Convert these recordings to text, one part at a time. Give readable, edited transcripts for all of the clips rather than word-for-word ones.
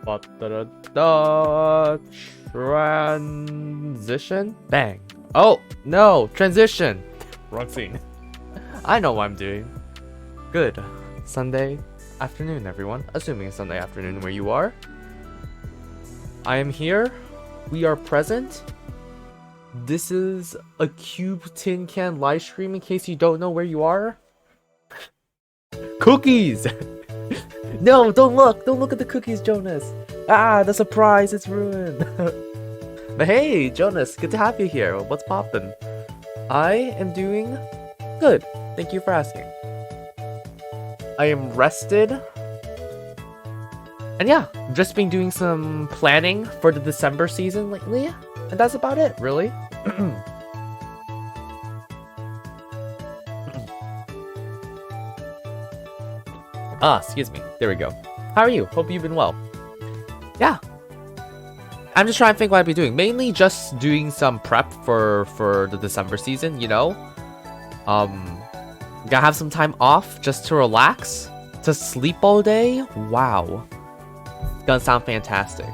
Ba-da-da-da. Transition? Bang. Oh, no. Transition. Wrong scene. I know what I'm doing. Good. Sunday afternoon, everyone. Assuming it's Sunday afternoon where you are. I am here. We are present. This is a CubeTincan live stream in case you don't know where you are. Cookies! No, don't look! Don't look at the cookies, Jonas! Ah, the surprise, it's ruined! But hey, Jonas, good to have you here. What's poppin'? I am doing good. Thank you for asking. I am rested. And yeah, just been doing some planning for the December season lately. And that's about it, really. Excuse me. There we go. How are you? Hope you've been well. Yeah. I'm just trying to think what I'd be doing. Mainly just doing some prep for the December season, you know? Gotta have some time off just to relax. To sleep all day? Wow. It's gonna sound fantastic.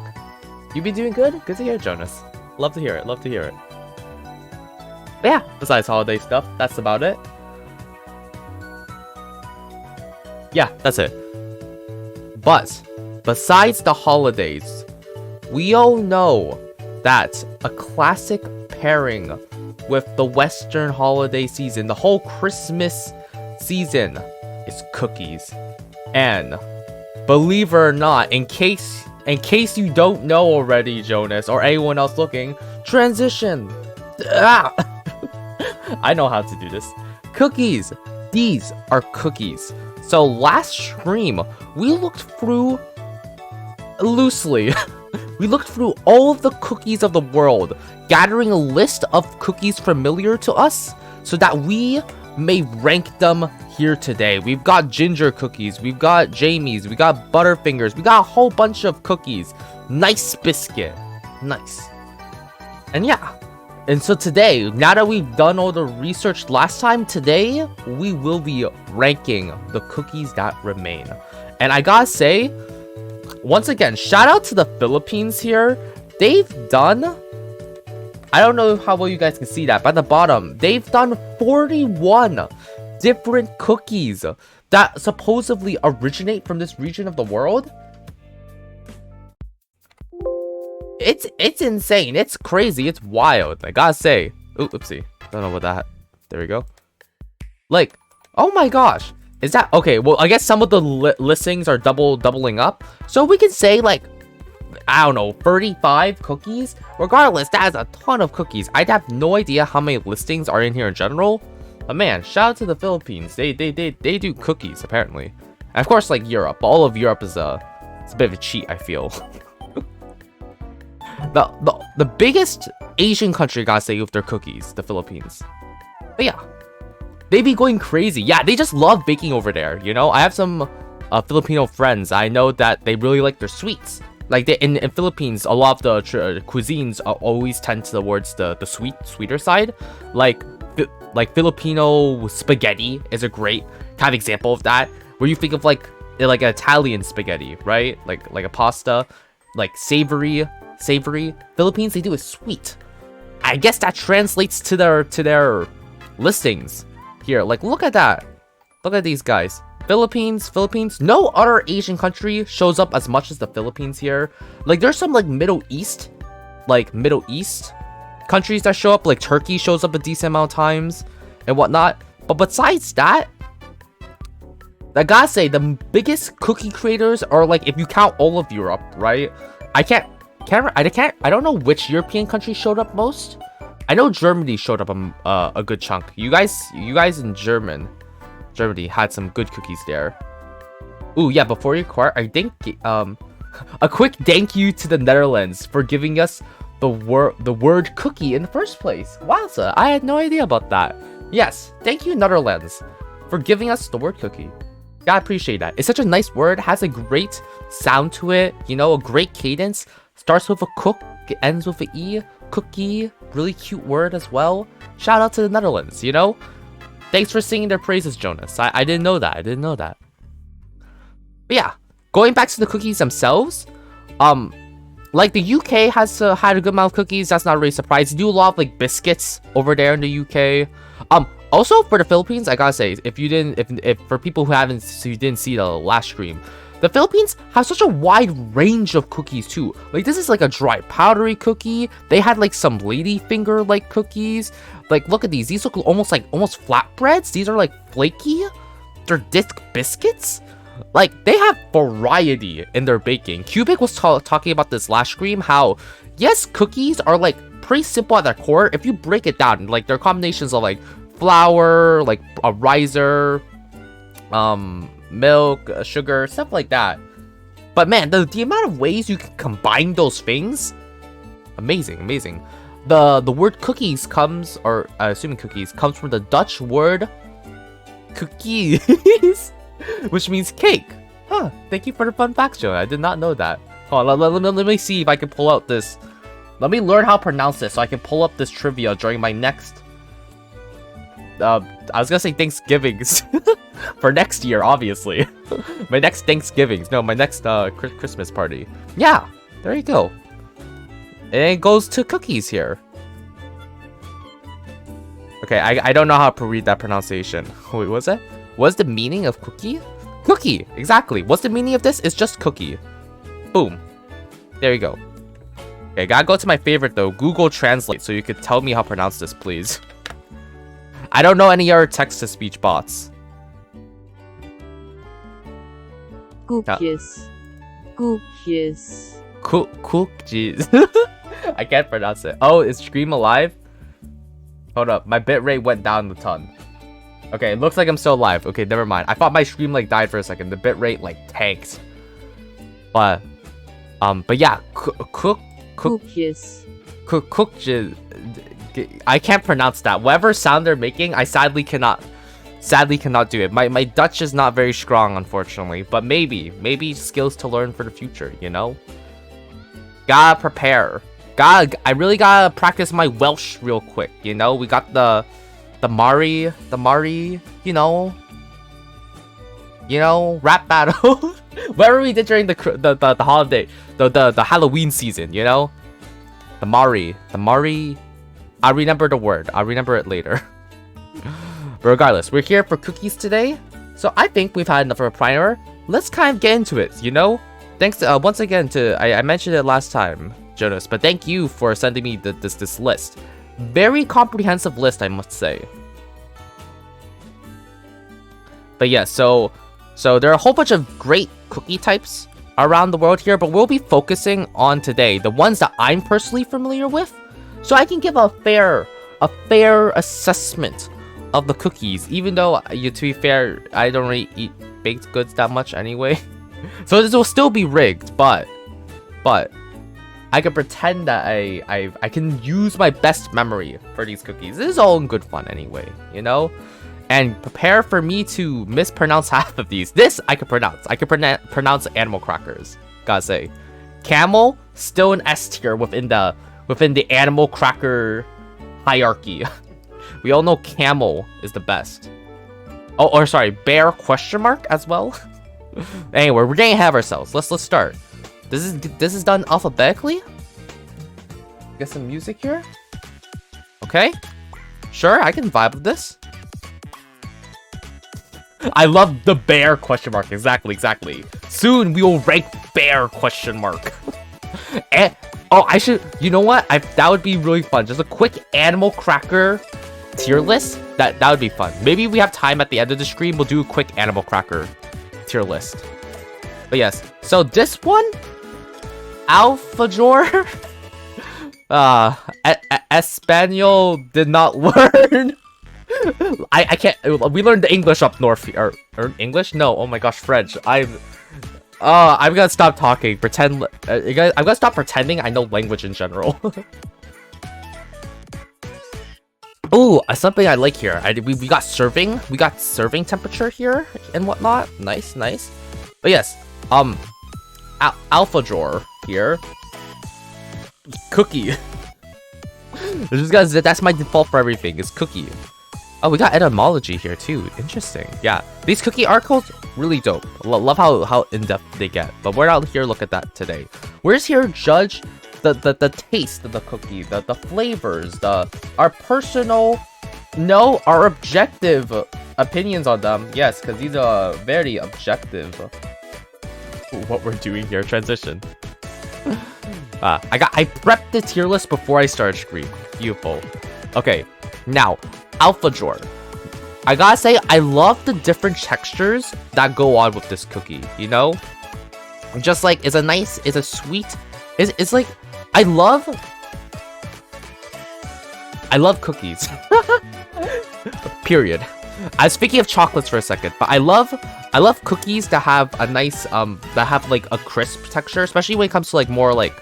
You been doing good? Good to hear, Jonas. Love to hear it. Love to hear it. But yeah, besides holiday stuff, that's about it. Yeah, that's it. But besides the holidays, we all know that a classic pairing with the Western holiday season, the whole Christmas season, is cookies. And believe it or not, in case you don't know already, Jonas, or anyone else looking, transition. I know how to do this. Cookies. These are cookies. So last stream, we looked through loosely. We looked through all of the cookies of the world, gathering a list of cookies familiar to us so that we may rank them here today. We've got ginger cookies, we've got Jamie's, we got Butterfingers, we got a whole bunch of cookies. Nice Biscuit. Nice. And yeah. And so today, now that we've done all the research last time, today we will be ranking the cookies that remain. And I gotta say, once again, shout out to the Philippines here. They've done, I don't know how well you guys can see that, but at the bottom, they've done 41 different cookies that supposedly originate from this region of the world. It's insane. It's crazy. It's wild. I gotta say. Ooh, oopsie. Don't know what that. There we go. Like, oh my gosh. Is that okay? Well, I guess some of the listings are doubling up. So we can say like, I don't know, 35 cookies. Regardless, that is a ton of cookies. I'd have no idea how many listings are in here in general. But man, shout out to the Philippines. They do cookies apparently. And of course, like Europe. All of Europe is it's a bit of a cheat, I feel. The biggest Asian country, gotta say, with their cookies, the Philippines. But yeah, they be going crazy. Yeah, they just love baking over there, you know? I have some Filipino friends. I know that they really like their sweets. Like, in Philippines, a lot of the cuisines always tend towards the sweeter side. Like Filipino spaghetti is a great kind of example of that. Where you think of like an Italian spaghetti, right? Like a pasta, like savory. Philippines, they do it sweet. I guess that translates to their listings here. Like, look at that. Look at these guys. Philippines. No other Asian country shows up as much as the Philippines here. Like, there's some like Middle East countries that show up. Like Turkey shows up a decent amount of times and whatnot. But besides that, I gotta say the biggest cookie creators are like, if you count all of Europe, right? I don't know which European country showed up most. I know Germany showed up a good chunk. You guys in Germany had some good cookies there. Ooh, yeah, before you quart, I think a quick thank you to the Netherlands for giving us the word cookie in the first place. Wowza, I had no idea about that. Yes, thank you Netherlands for giving us the word cookie. I appreciate that. It's such a nice word, has a great sound to it, you know, a great cadence. Starts with a cook, ends with an E. Cookie, really cute word as well. Shout out to the Netherlands, you know? Thanks for singing their praises, Jonas. I didn't know that. But yeah, going back to the cookies themselves, Like the UK has had a good amount of cookies. That's not really surprising. They do a lot of like biscuits over there in the UK. Also for the Philippines, I gotta say, if for people who didn't see the last stream, the Philippines have such a wide range of cookies too. Like this is like a dry powdery cookie. They had like some ladyfinger like cookies. Like look at these. These look almost flatbreads. These are like flaky. They're disc biscuits. Like they have variety in their baking. Cubic was talking about this last stream. How yes, cookies are like pretty simple at their core. If you break it down, like they're combinations of like flour, like a riser, milk, sugar, stuff like that. But man, the amount of ways you can combine those things, amazing. The word cookies comes, or assuming cookies, comes from the Dutch word cookies, which means cake. Huh, thank you for the fun fact, Joe. I did not know that. Hold on, let me see if I can pull out this. Let me learn how to pronounce this so I can pull up this trivia during my next I was gonna say Thanksgivings for next year, obviously. My next Thanksgivings. No, my next Christmas party. Yeah, there you go. And it goes to cookies here. Okay, I don't know how to read that pronunciation. Wait, what's that? What's the meaning of cookie? Cookie, exactly. What's the meaning of this? It's just cookie. Boom. There you go. Okay, gotta go to my favorite though, Google Translate, so you could tell me how to pronounce this, please. I don't know any other text-to-speech bots. Cookies. Cookies. Cookies. I can't pronounce it. Oh, is Stream alive? Hold up, my bitrate went down a ton. Okay, it looks like I'm still alive. Okay, never mind. I thought my stream like died for a second. The bitrate like tanked. But yeah, cookies. Cookies. I can't pronounce that. Whatever sound they're making, I sadly cannot do it. My Dutch is not very strong, unfortunately. But maybe skills to learn for the future, you know? Gotta prepare. I really gotta practice my Welsh real quick, you know? We got the Mari, you know, rap battle. Whatever we did during the holiday, the Halloween season, you know? The Mari. I'll remember the word. I'll remember it later. But regardless, we're here for cookies today. So I think we've had enough of a primer. Let's kind of get into it, you know? Thanks once again to... I mentioned it last time, Jonas. But thank you for sending me this list. Very comprehensive list, I must say. But yeah, so there are a whole bunch of great cookie types around the world here. But we'll be focusing on today the ones that I'm personally familiar with. So I can give a fair assessment of the cookies, even though, to be fair, I don't really eat baked goods that much anyway. So this will still be rigged, but I can pretend that I can use my best memory for these cookies. This is all in good fun anyway, you know? And prepare for me to mispronounce half of these. This I can pronounce. I can pronounce animal crackers. Gotta say. Camel, still an S tier within the animal cracker hierarchy. We all know camel is the best. Oh, or sorry, bear question mark as well. Anyway, we're getting ahead of ourselves. Let's start. This is done alphabetically. Get some music here. Okay, sure, I can vibe with this. I love the bear question mark. Exactly. Soon we will rank bear question mark. And oh, I should. You know what? That would be really fun. Just a quick animal cracker tier list. That would be fun. Maybe we have time at the end of the stream. We'll do a quick animal cracker tier list. But yes. So this one, Alfajor. Espanol did not learn. I can't. We learned the English up north here. Or English? No. Oh my gosh, French. I'm gonna stop talking. Pretend. I'm gonna stop pretending I know language in general. Ooh, something I like here. We got serving. We got serving temperature here and whatnot. Nice. But yes, Alfajor here. Cookie. That's my default for everything. Is cookie. Oh, we got etymology here too. Interesting. Yeah, these cookie articles really dope. Love how in-depth they get. But we're not here to look at that today. We're just here to judge the taste of the cookie, the flavors, our personal, no, our objective opinions on them. Yes, because these are very objective. What we're doing here, transition. I prepped the tier list before I started stream. Beautiful. Okay, now Alpha Drawer. I gotta say, I love the different textures that go on with this cookie. You know, just like it's a sweet. It's like I love cookies. Period. I was speaking of chocolates for a second, but I love cookies that have a nice that have like a crisp texture, especially when it comes to like more like,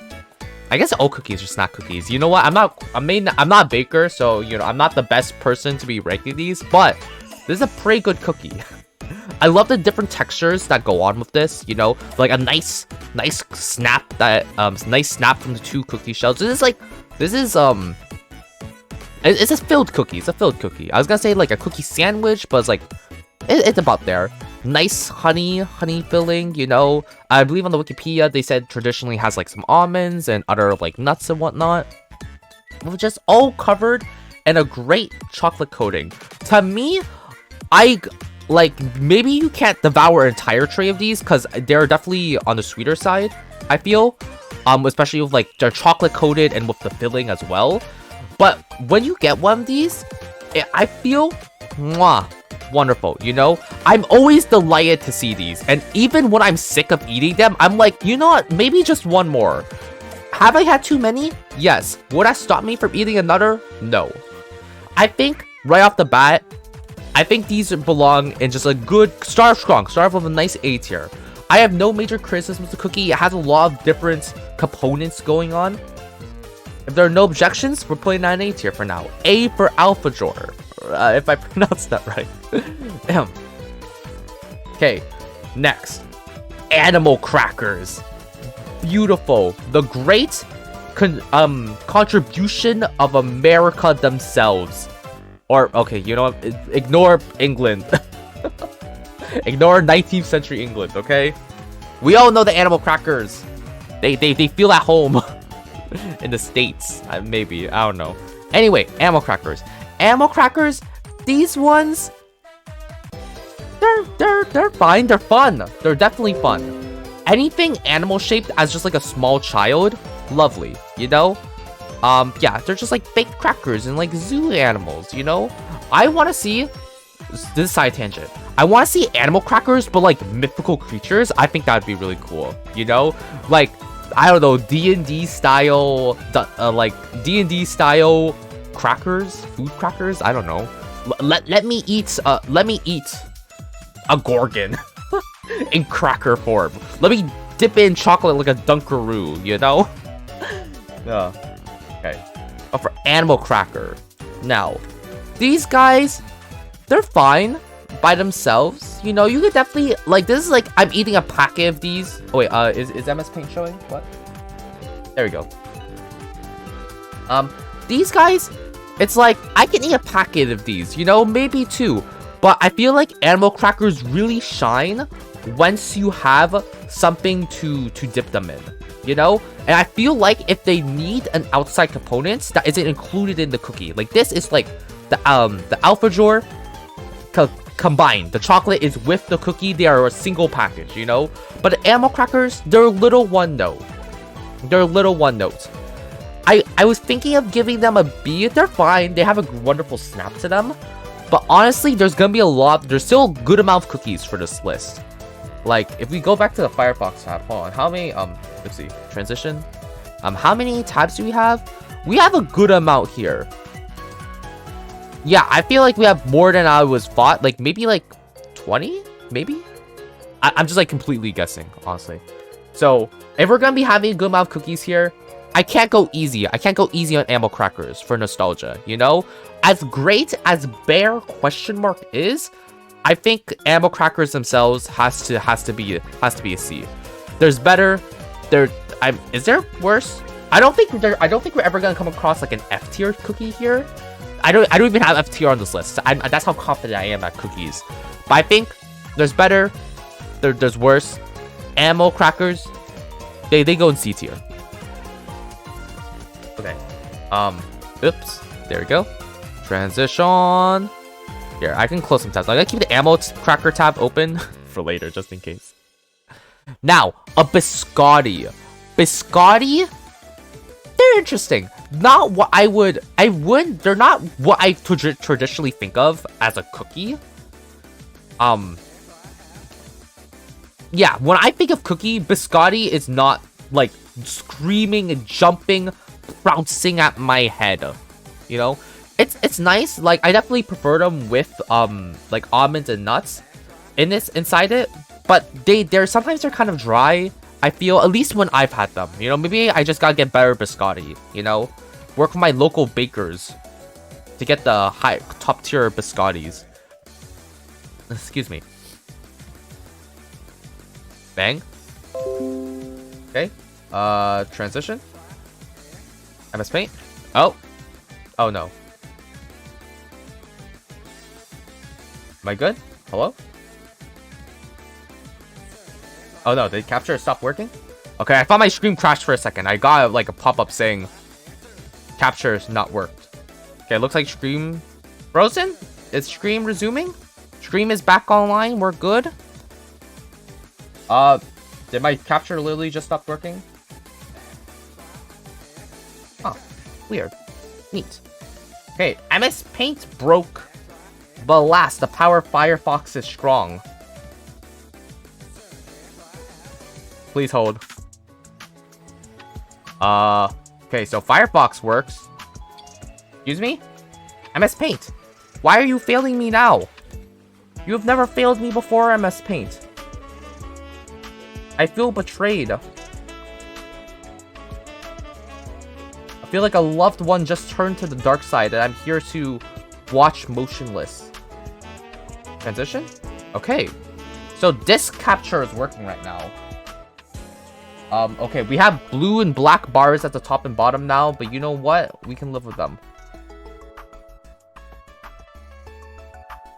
I guess oat cookies or snack cookies. You know what? I'm not a baker, so you know I'm not the best person to be ranking these, but this is a pretty good cookie. I love the different textures that go on with this. You know, like a nice snap that nice snap from the two cookie shells. It's a filled cookie. It's a filled cookie. I was gonna say like a cookie sandwich, but it's like it's about there. Nice honey filling, you know. I believe on the Wikipedia they said traditionally has like some almonds and other like nuts and whatnot. It was just all covered in a great chocolate coating. To me, I like, maybe you can't devour an entire tray of these because they're definitely on the sweeter side, I feel. Especially with like they're chocolate coated and with the filling as well. But when you get one of these, I feel wonderful, you know? I'm always delighted to see these. And even when I'm sick of eating them, I'm like, you know what? Maybe just one more. Have I had too many? Yes. Would that stop me from eating another? No. I think, right off the bat, I think these belong in just a good, start off with a nice A tier. I have no major criticisms of the cookie. It has a lot of different components going on. If there are no objections, we're putting that in A tier for now. A for Alpha Drawer. If I pronounced that right. Okay, next. Animal crackers. Beautiful. The great contribution of America themselves. Or, okay, you know what? Ignore England. Ignore 19th century England, okay? We all know the animal crackers. They feel at home. In the States, maybe, I don't know. Anyway, animal crackers. Animal crackers, these ones, they're fine. They're fun. They're definitely fun. Anything animal shaped as just like a small child, lovely, you know? Yeah, they're just like fake crackers and like zoo animals, you know? I want to see, this is side tangent. I want to see animal crackers, but like mythical creatures. I think that would be really cool, you know? Like, I don't know, D&D style, like D&D style crackers, food crackers. I don't know. Let me eat a Gorgon in cracker form. Let me dip it in chocolate like a Dunkaroo, you know? Yeah. Okay. But for animal cracker, now these guys, they're fine by themselves. You know, you could definitely, like, this is like, I'm eating a packet of these. Oh wait, is MS Paint showing? What? There we go. These guys, it's like, I can eat a packet of these, you know, maybe two. But I feel like animal crackers really shine once you have something to dip them in, you know? And I feel like if they need an outside component that isn't included in the cookie, like this is like the Alpha Drawer combined. The chocolate is with the cookie. They are a single package, you know? But the animal crackers, they're little one note. They're little one notes. I was thinking of giving them a B. They're fine. They have a wonderful snap to them. But honestly, there's gonna be a lot. There's still a good amount of cookies for this list. Like, if we go back to the Firefox tab, hold on. How many, let's see, transition. How many tabs do we have? We have a good amount here. Yeah, I feel like we have more than I was thought. Like, maybe like 20? Maybe? I'm just like completely guessing, honestly. So, if we're gonna be having a good amount of cookies here, I can't go easy. I can't go easy on animal crackers for nostalgia, you know? As great as Bear question mark is, I think animal crackers themselves has to be a C. There's better. Is there worse? I don't think we're ever gonna come across like an F tier cookie here. I don't even have F tier on this list. That's how confident I am at cookies. But I think there's better. There's worse. Animal crackers, They go in C tier. Okay. Oops. There we go. Transition. Here, I can close some tabs. I gotta keep the ammo cracker tab open for later, just in case. Now, a biscotti. Biscotti? They're interesting. Not what they're not what I traditionally think of as a cookie. Yeah, when I think of cookie, biscotti is not like screaming and jumping, bouncing at my head. You know? It's nice. Like, I definitely prefer them with like almonds and nuts inside it. But they're sometimes they're kind of dry. I feel, at least when I've had them. You know, maybe I just gotta get better biscotti. You know, work with my local bakers to get the top tier biscottis. Excuse me. Bang. Okay. Transition. MS Paint. Oh. Oh no. Am I good? Hello? Oh no, did capture stop working? Okay, I thought my screen crashed for a second. I got like a pop-up saying capture's not worked. Okay, looks like stream frozen? Is stream resuming? Stream is back online, we're good. Did my capture literally just stop working? Huh, weird. Neat. Okay, MS Paint broke. But alas, the power of Firefox is strong. Please hold. Okay, so Firefox works. Excuse me? MS Paint. Why are you failing me now? You have never failed me before, MS Paint. I feel betrayed. I feel like a loved one just turned to the dark side and I'm here to watch motionless. Transition? Okay. So disk capture is working right now. Okay, we have blue and black bars at the top and bottom now, but you know what? We can live with them.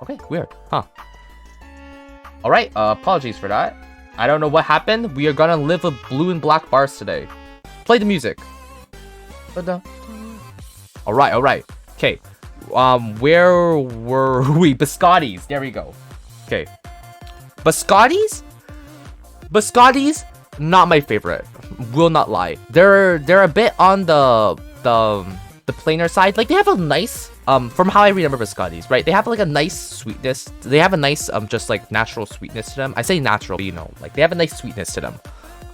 Okay, weird. Huh. Alright, apologies for that. I don't know what happened. We are gonna live with blue and black bars today. Play the music. Alright. Okay. Where were we? Biscottis. There we go. Okay. Biscottis? Biscottis? Not my favorite. Will not lie. They're a bit on the plainer side. Like, they have a nice from how I remember biscottis, right? They have like a nice sweetness. They have a nice just like natural sweetness to them. I say natural, but you know, like they have a nice sweetness to them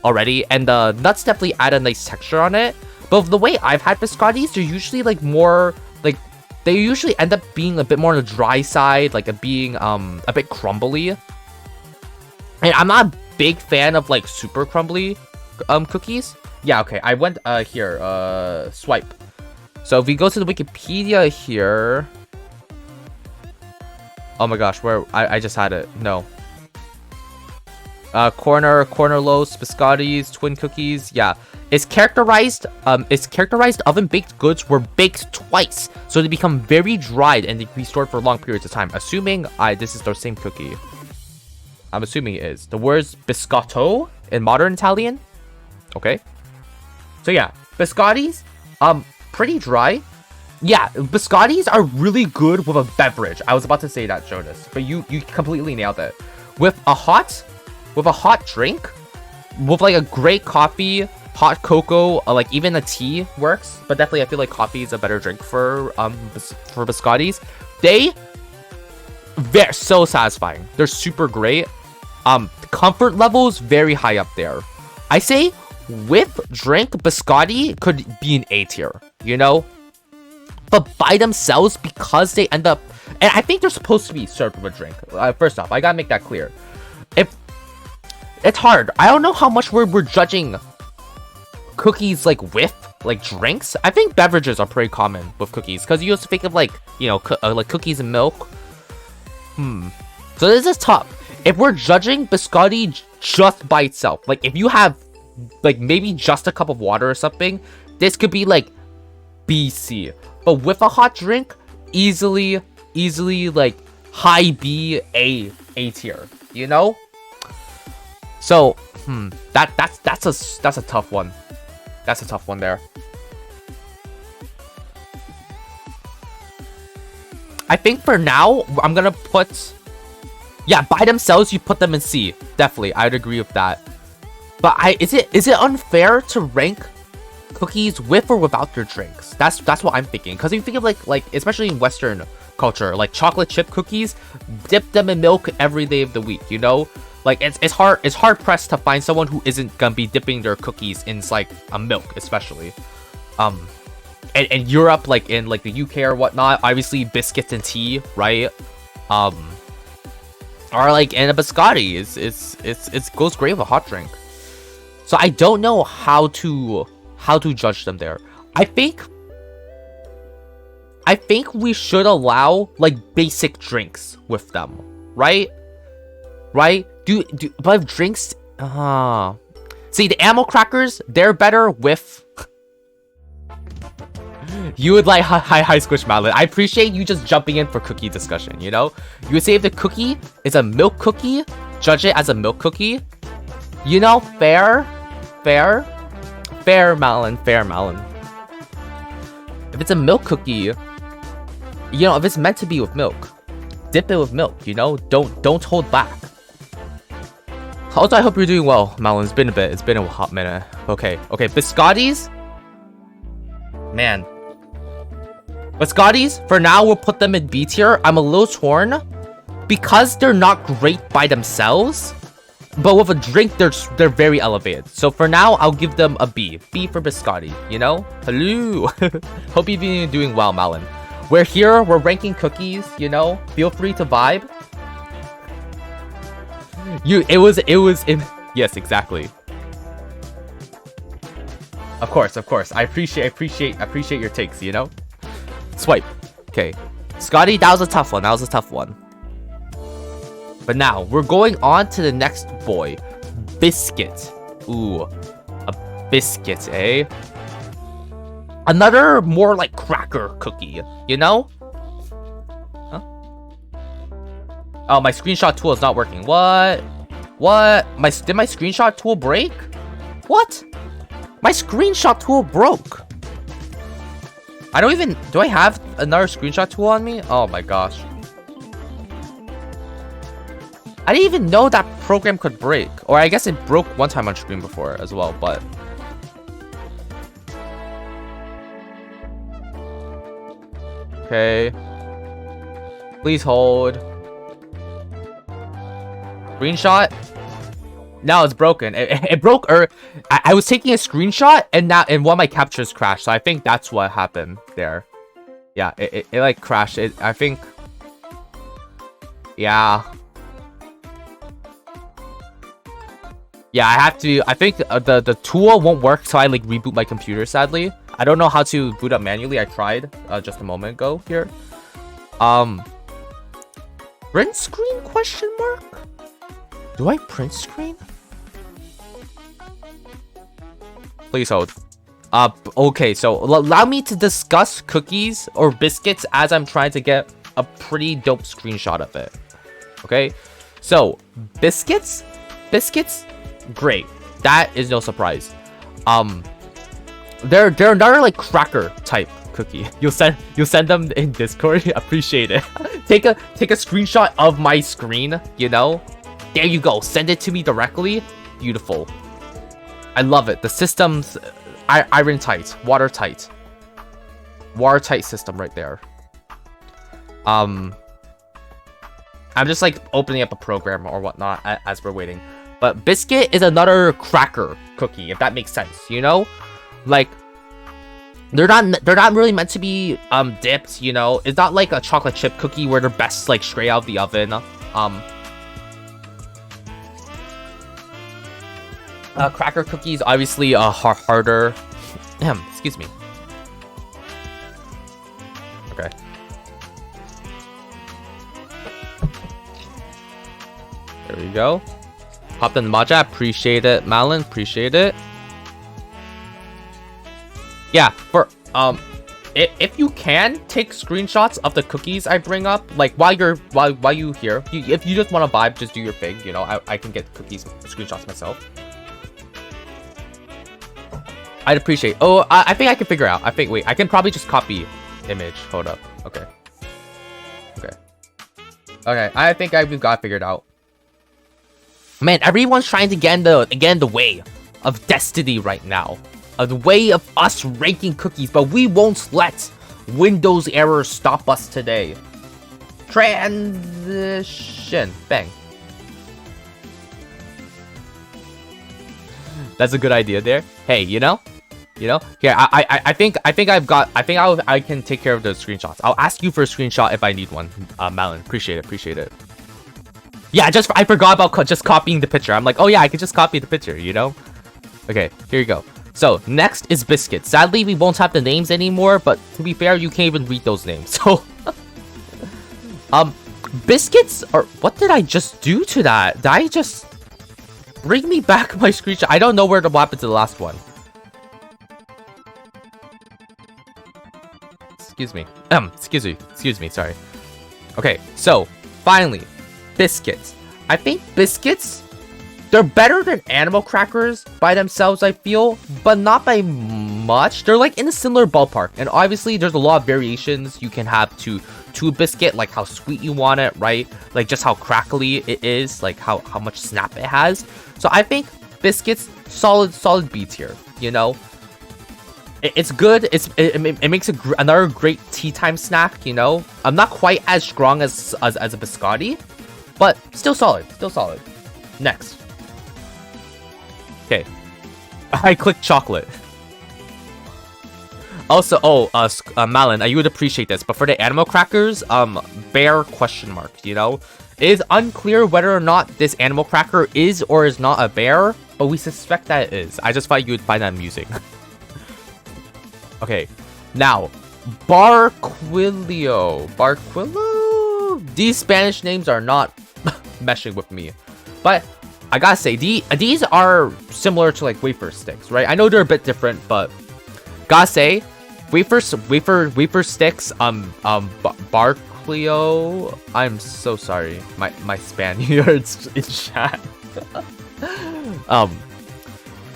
already, and the nuts definitely add a nice texture on it. But the way I've had biscottis, they're usually like more like, they usually end up being a bit more on the dry side, like being a bit crumbly. And I'm not a big fan of like super crumbly cookies. Yeah, okay. I went here, swipe. So if we go to the Wikipedia here. Oh my gosh, where I just had it. No. Corner loaves, biscottis, twin cookies. Yeah. It's characterized oven-baked goods were baked twice, so they become very dried and they can be stored for long periods of time. Assuming this is the same cookie. I'm assuming it is. The word's biscotto in modern Italian. Okay. So yeah, biscottis, pretty dry. Yeah, biscottis are really good with a beverage. I was about to say that, Jonas, but you completely nailed it. With a hot drink, with like a great coffee, hot cocoa, like even a tea works. But definitely, I feel like coffee is a better drink for biscottis. They're so satisfying. They're super great. Comfort levels very high up there. I say with drink, biscotti could be an A tier, you know? But by themselves, because they end up, and I think they're supposed to be served with a drink. First off, I gotta make that clear. If it's hard, I don't know how much we're judging cookies like with like drinks. I think beverages are pretty common with cookies because you also think of like, you know, like cookies and milk. So this is tough. If we're judging biscotti just by itself, like if you have like maybe just a cup of water or something, this could be like BC. But with a hot drink, easily like high B, A tier, you know? So, that's a tough one. That's a tough one there. I think for now, I'm gonna put... Yeah, by themselves, you put them in C. Definitely, I'd agree with that. But is it unfair to rank cookies with or without their drinks? That's what I'm thinking. Because if you think of like especially in Western culture, like chocolate chip cookies, dip them in milk every day of the week. You know, like it's hard pressed to find someone who isn't gonna be dipping their cookies in like a milk, especially. And Europe, like in like the UK or whatnot, obviously biscuits and tea, right? Or like in a biscotti, it goes great with a hot drink. So I don't know how to judge them there. I think we should allow like basic drinks with them, right? Right? But drinks, see, the ammo crackers, they're better with. You would like high squish mallet. I appreciate you just jumping in for cookie discussion, you know? You would say if the cookie is a milk cookie, judge it as a milk cookie. You know, fair, Malin. If it's a milk cookie, you know, if it's meant to be with milk, dip it with milk, you know? Don't hold back. Also, I hope you're doing well, Malin. It's been a bit. It's been a hot minute. Okay, biscottis? Man. Biscottis, for now, we'll put them in B tier. I'm a little torn because they're not great by themselves, but with a drink, they're very elevated. So for now, I'll give them a B. B for biscotti, you know? Hello. Hope you've been doing well, Malin. We're here. We're ranking cookies, you know? Feel free to vibe. Yes, exactly. Of course. I appreciate your takes, you know? Swipe. Okay. Scotty, that was a tough one. But now, we're going on to the next boy. Biscuit. Ooh. A biscuit, eh? Another more like cracker cookie, you know? Huh? Oh, my screenshot tool is not working. What? Did my screenshot tool break? What? My screenshot tool broke. Do I have another screenshot tool on me? Oh my gosh. I didn't even know that program could break. Or I guess it broke one time on stream before as well, but... Okay. Please hold. Screenshot? Now it's broken. It broke, or I was taking a screenshot and one of my captures crashed. So I think that's what happened there. Yeah, it like crashed. I think. Yeah. Yeah, I think the tool won't work, so I like reboot my computer. Sadly, I don't know how to boot up manually. I tried just a moment ago here. Print screen question mark? Do I print screen? Please hold. Okay, so allow me to discuss cookies or biscuits as I'm trying to get a pretty dope screenshot of it. Okay, so biscuits, great. That is no surprise. They're another like cracker type cookie. You'll send them in Discord. Appreciate it. take a screenshot of my screen. You know. There you go. Send it to me directly. Beautiful. I love it. The system's iron tight, watertight system right there. I'm just like opening up a program or whatnot as we're waiting. But biscuit is another cracker cookie, if that makes sense. You know, like they're not really meant to be dipped. You know, it's not like a chocolate chip cookie where they're best like straight out of the oven. Cracker cookies obviously harder. Excuse me. Okay. There we go. Popped in the matcha. Appreciate it, Malin. Appreciate it. Yeah, for if you can take screenshots of the cookies I bring up, like while you here, if you just want to vibe, just do your thing. You know, I can get cookies screenshots myself. I'd appreciate. Oh, I think I can figure out. Wait, I can probably just copy image. Hold up. Okay. I think we've got it figured out. Man, everyone's trying to get in the way of destiny right now. Of the way of us ranking cookies, but we won't let Windows errors stop us today. Transition. Bang. That's a good idea there. Hey, you know? Here, I think I can take care of those screenshots. I'll ask you for a screenshot if I need one. Malin, appreciate it. Yeah, I forgot about just copying the picture. I'm like, oh yeah, I could just copy the picture, you know? Okay, here you go. So, next is Biscuits. Sadly, we won't have the names anymore, but to be fair, you can't even read those names. So, Biscuits are... What did I just do to that? Did I just... Bring me back my screenshot? I don't know what happened to the last one. Excuse me, sorry. Okay, so, finally, Biscuits. I think Biscuits... They're better than animal crackers by themselves, I feel, but not by much. They're like in a similar ballpark, and obviously there's a lot of variations you can have to a biscuit, like how sweet you want it, right? Like just how crackly it is, like how much snap it has. So I think Biscuits, solid beats here, you know? It's good. It makes another great tea time snack, you know? I'm not quite as strong as a biscotti, but still solid. Next. Okay, I clicked chocolate. Also, Malin, you would appreciate this, but for the animal crackers, bear question mark, you know? It is unclear whether or not this animal cracker is or is not a bear, but we suspect that it is. I just thought you would find that amusing. Okay, now, Barquillo. These Spanish names are not meshing with me, but I gotta say, these are similar to like wafer sticks, right? I know they're a bit different, but gotta say, wafer sticks, Barclio. I'm so sorry, my Spaniards in chat.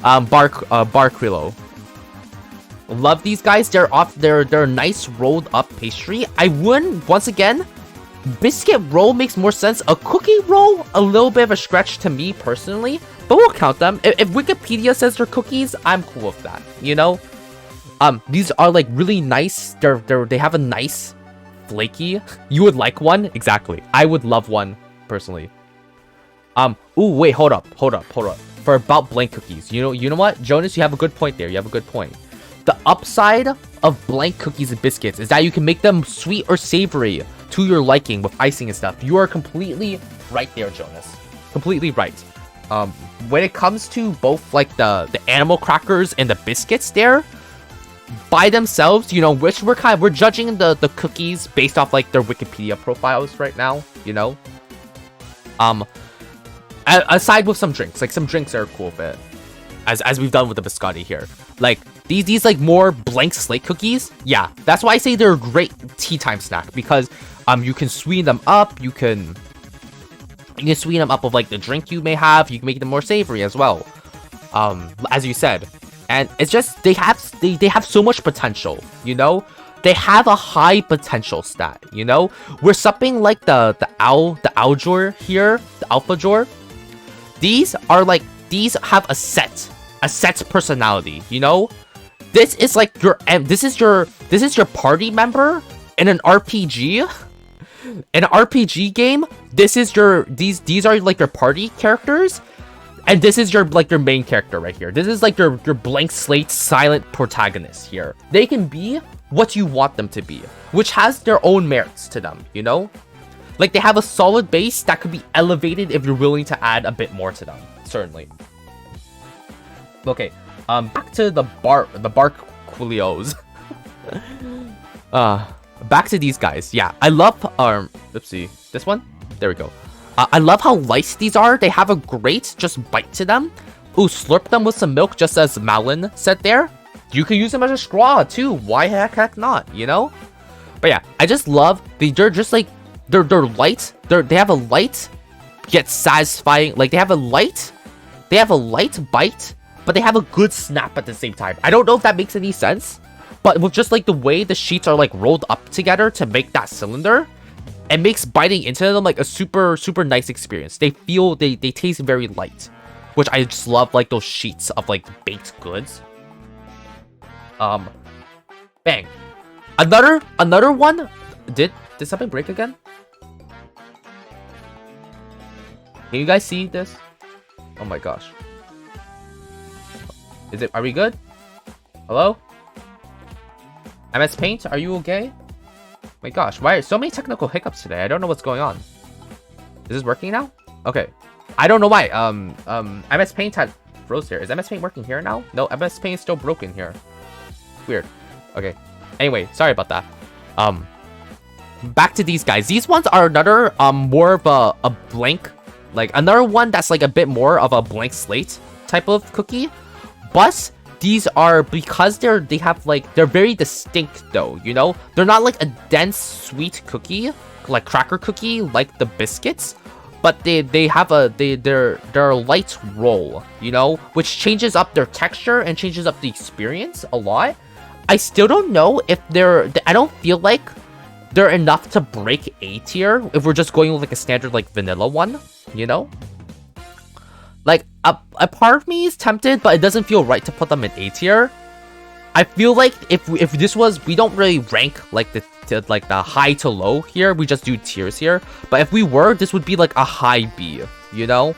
Barquillo. Love these guys. They're nice rolled up pastry. I wouldn't, once again, biscuit roll makes more sense. A cookie roll, a little bit of a stretch to me personally, but we'll count them. If Wikipedia says they're cookies, I'm cool with that, you know? These are like really nice. They have a nice flaky. You would like one? Exactly. I would love one personally. Ooh, wait, hold up. For about blank cookies, you know what? Jonas, you have a good point there. The upside of blank cookies and biscuits is that you can make them sweet or savory to your liking with icing and stuff. You are completely right there, Jonas. Completely right. When it comes to both like the animal crackers and the biscuits there, by themselves, you know, which we're judging the cookies based off like their Wikipedia profiles right now, you know. Aside with some drinks, like some drinks are cool with it. As we've done with the biscotti here. Like these like more blank slate cookies, yeah, that's why I say they're a great tea time snack, because you can sweeten them up, you can sweeten them up with like the drink you may have, you can make them more savory as well, as you said. And it's just they have so much potential, you know. They have a high potential stat, you know. We're something like the Aljor here, the Alpha Jor. These have a set personality, you know. This is like this is your party member in an RPG. In an RPG game, these are like your party characters, and this is your main character right here. This is like your blank slate silent protagonist here. They can be what you want them to be, which has their own merits to them, you know. Like they have a solid base that could be elevated if you're willing to add a bit more to them, certainly. Okay, back to the Barquillos. Back to these guys. Yeah, I love oopsie, this one. There we go. I love how light these are. They have a great just bite to them. Ooh, slurp them with some milk, just as Malin said there. you can use them as a straw too. Why heck not, you know? But yeah, I just love they're just like they're light. They have a light yet satisfying. Like they have a light bite, but they have a good snap at the same time. I don't know if that makes any sense, but with just like the way the sheets are like rolled up together to make that cylinder, it makes biting into them like a super nice experience. They taste very light, which I just love, like those sheets of like baked goods. Bang. Another one. Did something break again? Can you guys see this? Oh my gosh. Are we good? Hello? MS Paint, are you okay? My gosh, why are so many technical hiccups today? I don't know what's going on. Is this working now? Okay. I don't know why. MS Paint had froze here. Is MS Paint working here now? No, MS Paint is still broken here. Weird. Okay. Anyway, sorry about that. Back to these guys. These ones are another more of a blank, like another one that's like a bit more of a blank slate type of cookie. But these are, because they're very distinct though, you know? They're not like a dense sweet cookie, like cracker cookie, like the biscuits, but they have they're a light roll, you know, which changes up their texture and changes up the experience a lot. I still don't know if I don't feel like they're enough to break A tier if we're just going with like a standard like vanilla one, you know? Like a part of me is tempted, but it doesn't feel right to put them in A tier. I feel like if this was, we don't really rank like the high to low here. We just do tiers here. But if we were, this would be like a high B, you know?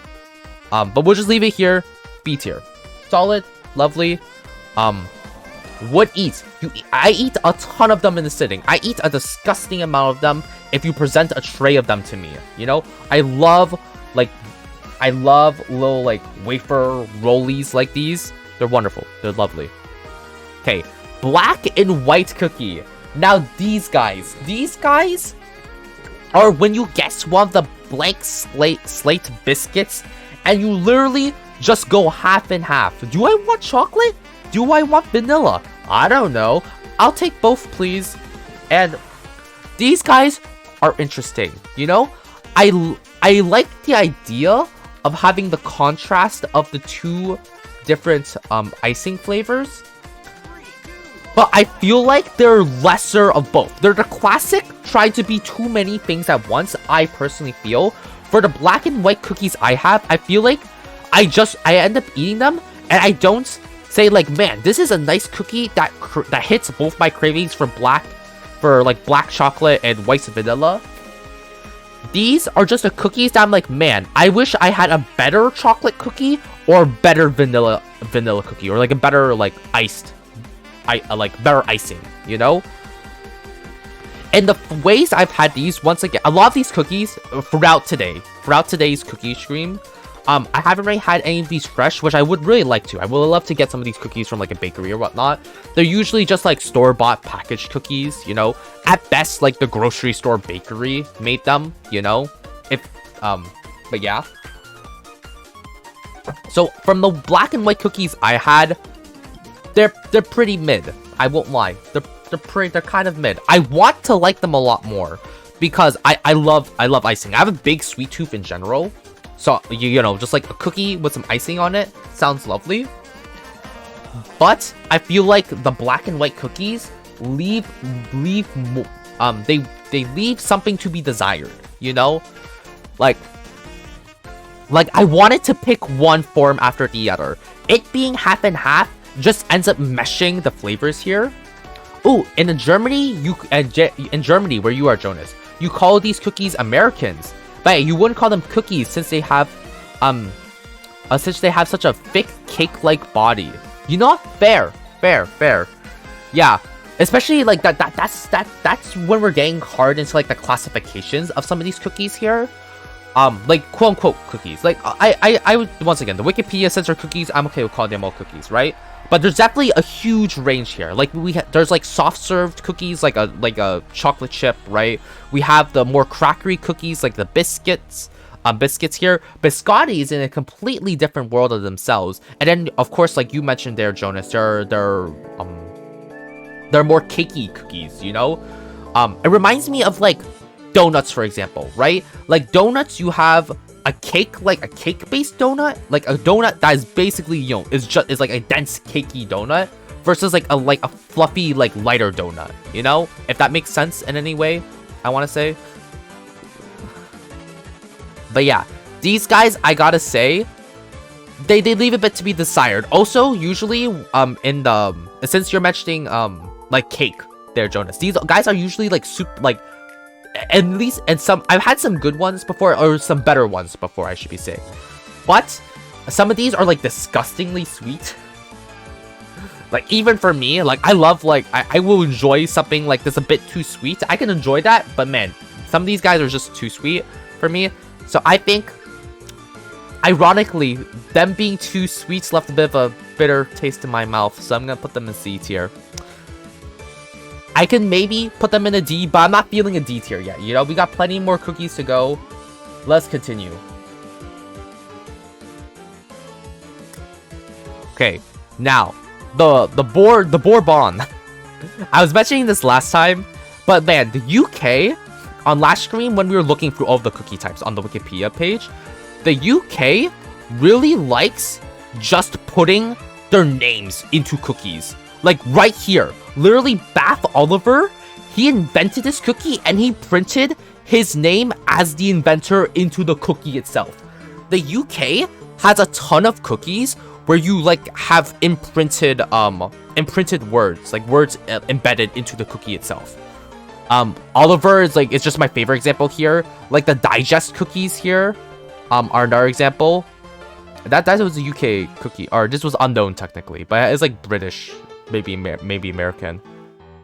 But we'll just leave it here, B tier. Solid, lovely. Would eat. I eat a ton of them in the sitting. I eat a disgusting amount of them if you present a tray of them to me. You know, I love little like wafer rollies like these. They're wonderful. They're lovely. Okay, black and white cookie. Now these guys are when you guess one of the blank slate biscuits and you literally just go half and half. Do I want chocolate? Do I want vanilla? I don't know. I'll take both, please. And these guys are interesting, you know? I like the idea of having the contrast of the two different icing flavors. But I feel like they're lesser of both. They're the classic try to be too many things at once, I personally feel. For the black and white cookies I have, I feel like I end up eating them and I don't say like, man, this is a nice cookie that hits both my cravings for black chocolate and white vanilla. These are just the cookies that I'm like, man, I wish I had a better chocolate cookie or better vanilla cookie, or like a better like better icing, you know? And the ways I've had these, once again, a lot of these cookies throughout today's cookie stream, I haven't really had any of these fresh, which I would really like to. I would love to get some of these cookies from like a bakery or whatnot. They're usually just like store-bought packaged cookies, you know? At best, like the grocery store bakery made them, you know? But yeah. So from the black and white cookies I had, they're pretty mid. I won't lie. They're kind of mid. I want to like them a lot more because I love icing. I have a big sweet tooth in general. So, you know, just like a cookie with some icing on it sounds lovely. But I feel like the black and white cookies leave something to be desired, you know? Like I wanted to pick one form after the other. It being half and half just ends up meshing the flavors here. Oh, in Germany, in Germany where you are, Jonas, you call these cookies Americans. But you wouldn't call them cookies since they have such a thick cake-like body. You know, fair. Yeah, especially like that's when we're getting hard into like the classifications of some of these cookies here. Like quote unquote cookies. Like I would, once again, the Wikipedia says they're cookies. I'm okay with calling them all cookies, right? But there's definitely a huge range here. Like there's like soft served cookies, like a chocolate chip, right? We have the more crackery cookies, like the biscuits. biscuits here. Biscotti is in a completely different world of themselves. And then, of course, like you mentioned there, Jonas, they're more cakey cookies, you know? It reminds me of, like, donuts, for example, right? Like, donuts, you have a cake, like a cake-based donut, like a donut that is basically, you know, is like a dense, cakey donut, versus like a fluffy, like, lighter donut, you know? If that makes sense in any way, I want to say. But yeah, these guys, I gotta say, they leave a bit to be desired. Also, usually, in the, since you're mentioning, like, cake there, Jonas, these guys are usually, like, like, at least, and I've had some good ones before, or some better ones before, I should be saying. But, some of these are, like, disgustingly sweet. Like, even for me, like, I love, like, I will enjoy something like this a bit too sweet. I can enjoy that, but man, some of these guys are just too sweet for me. So I think, ironically, them being too sweet left a bit of a bitter taste in my mouth. So I'm gonna put them in C tier. I can maybe put them in a D, but I'm not feeling a D tier yet. You know, we got plenty more cookies to go. Let's continue. Okay, now the Bourbon. I was mentioning this last time, but man, the UK on last stream when we were looking through all of the cookie types on the Wikipedia page, the UK really likes just putting their names into cookies. Like right here, literally Bath Oliver, he invented this cookie and he printed his name as the inventor into the cookie itself. The UK has a ton of cookies where you like have imprinted words, like words embedded into the cookie itself. Oliver is like, it's just my favorite example here. Like the digest cookies here are another example. That was a UK cookie, or this was unknown technically, but it's like British, maybe American.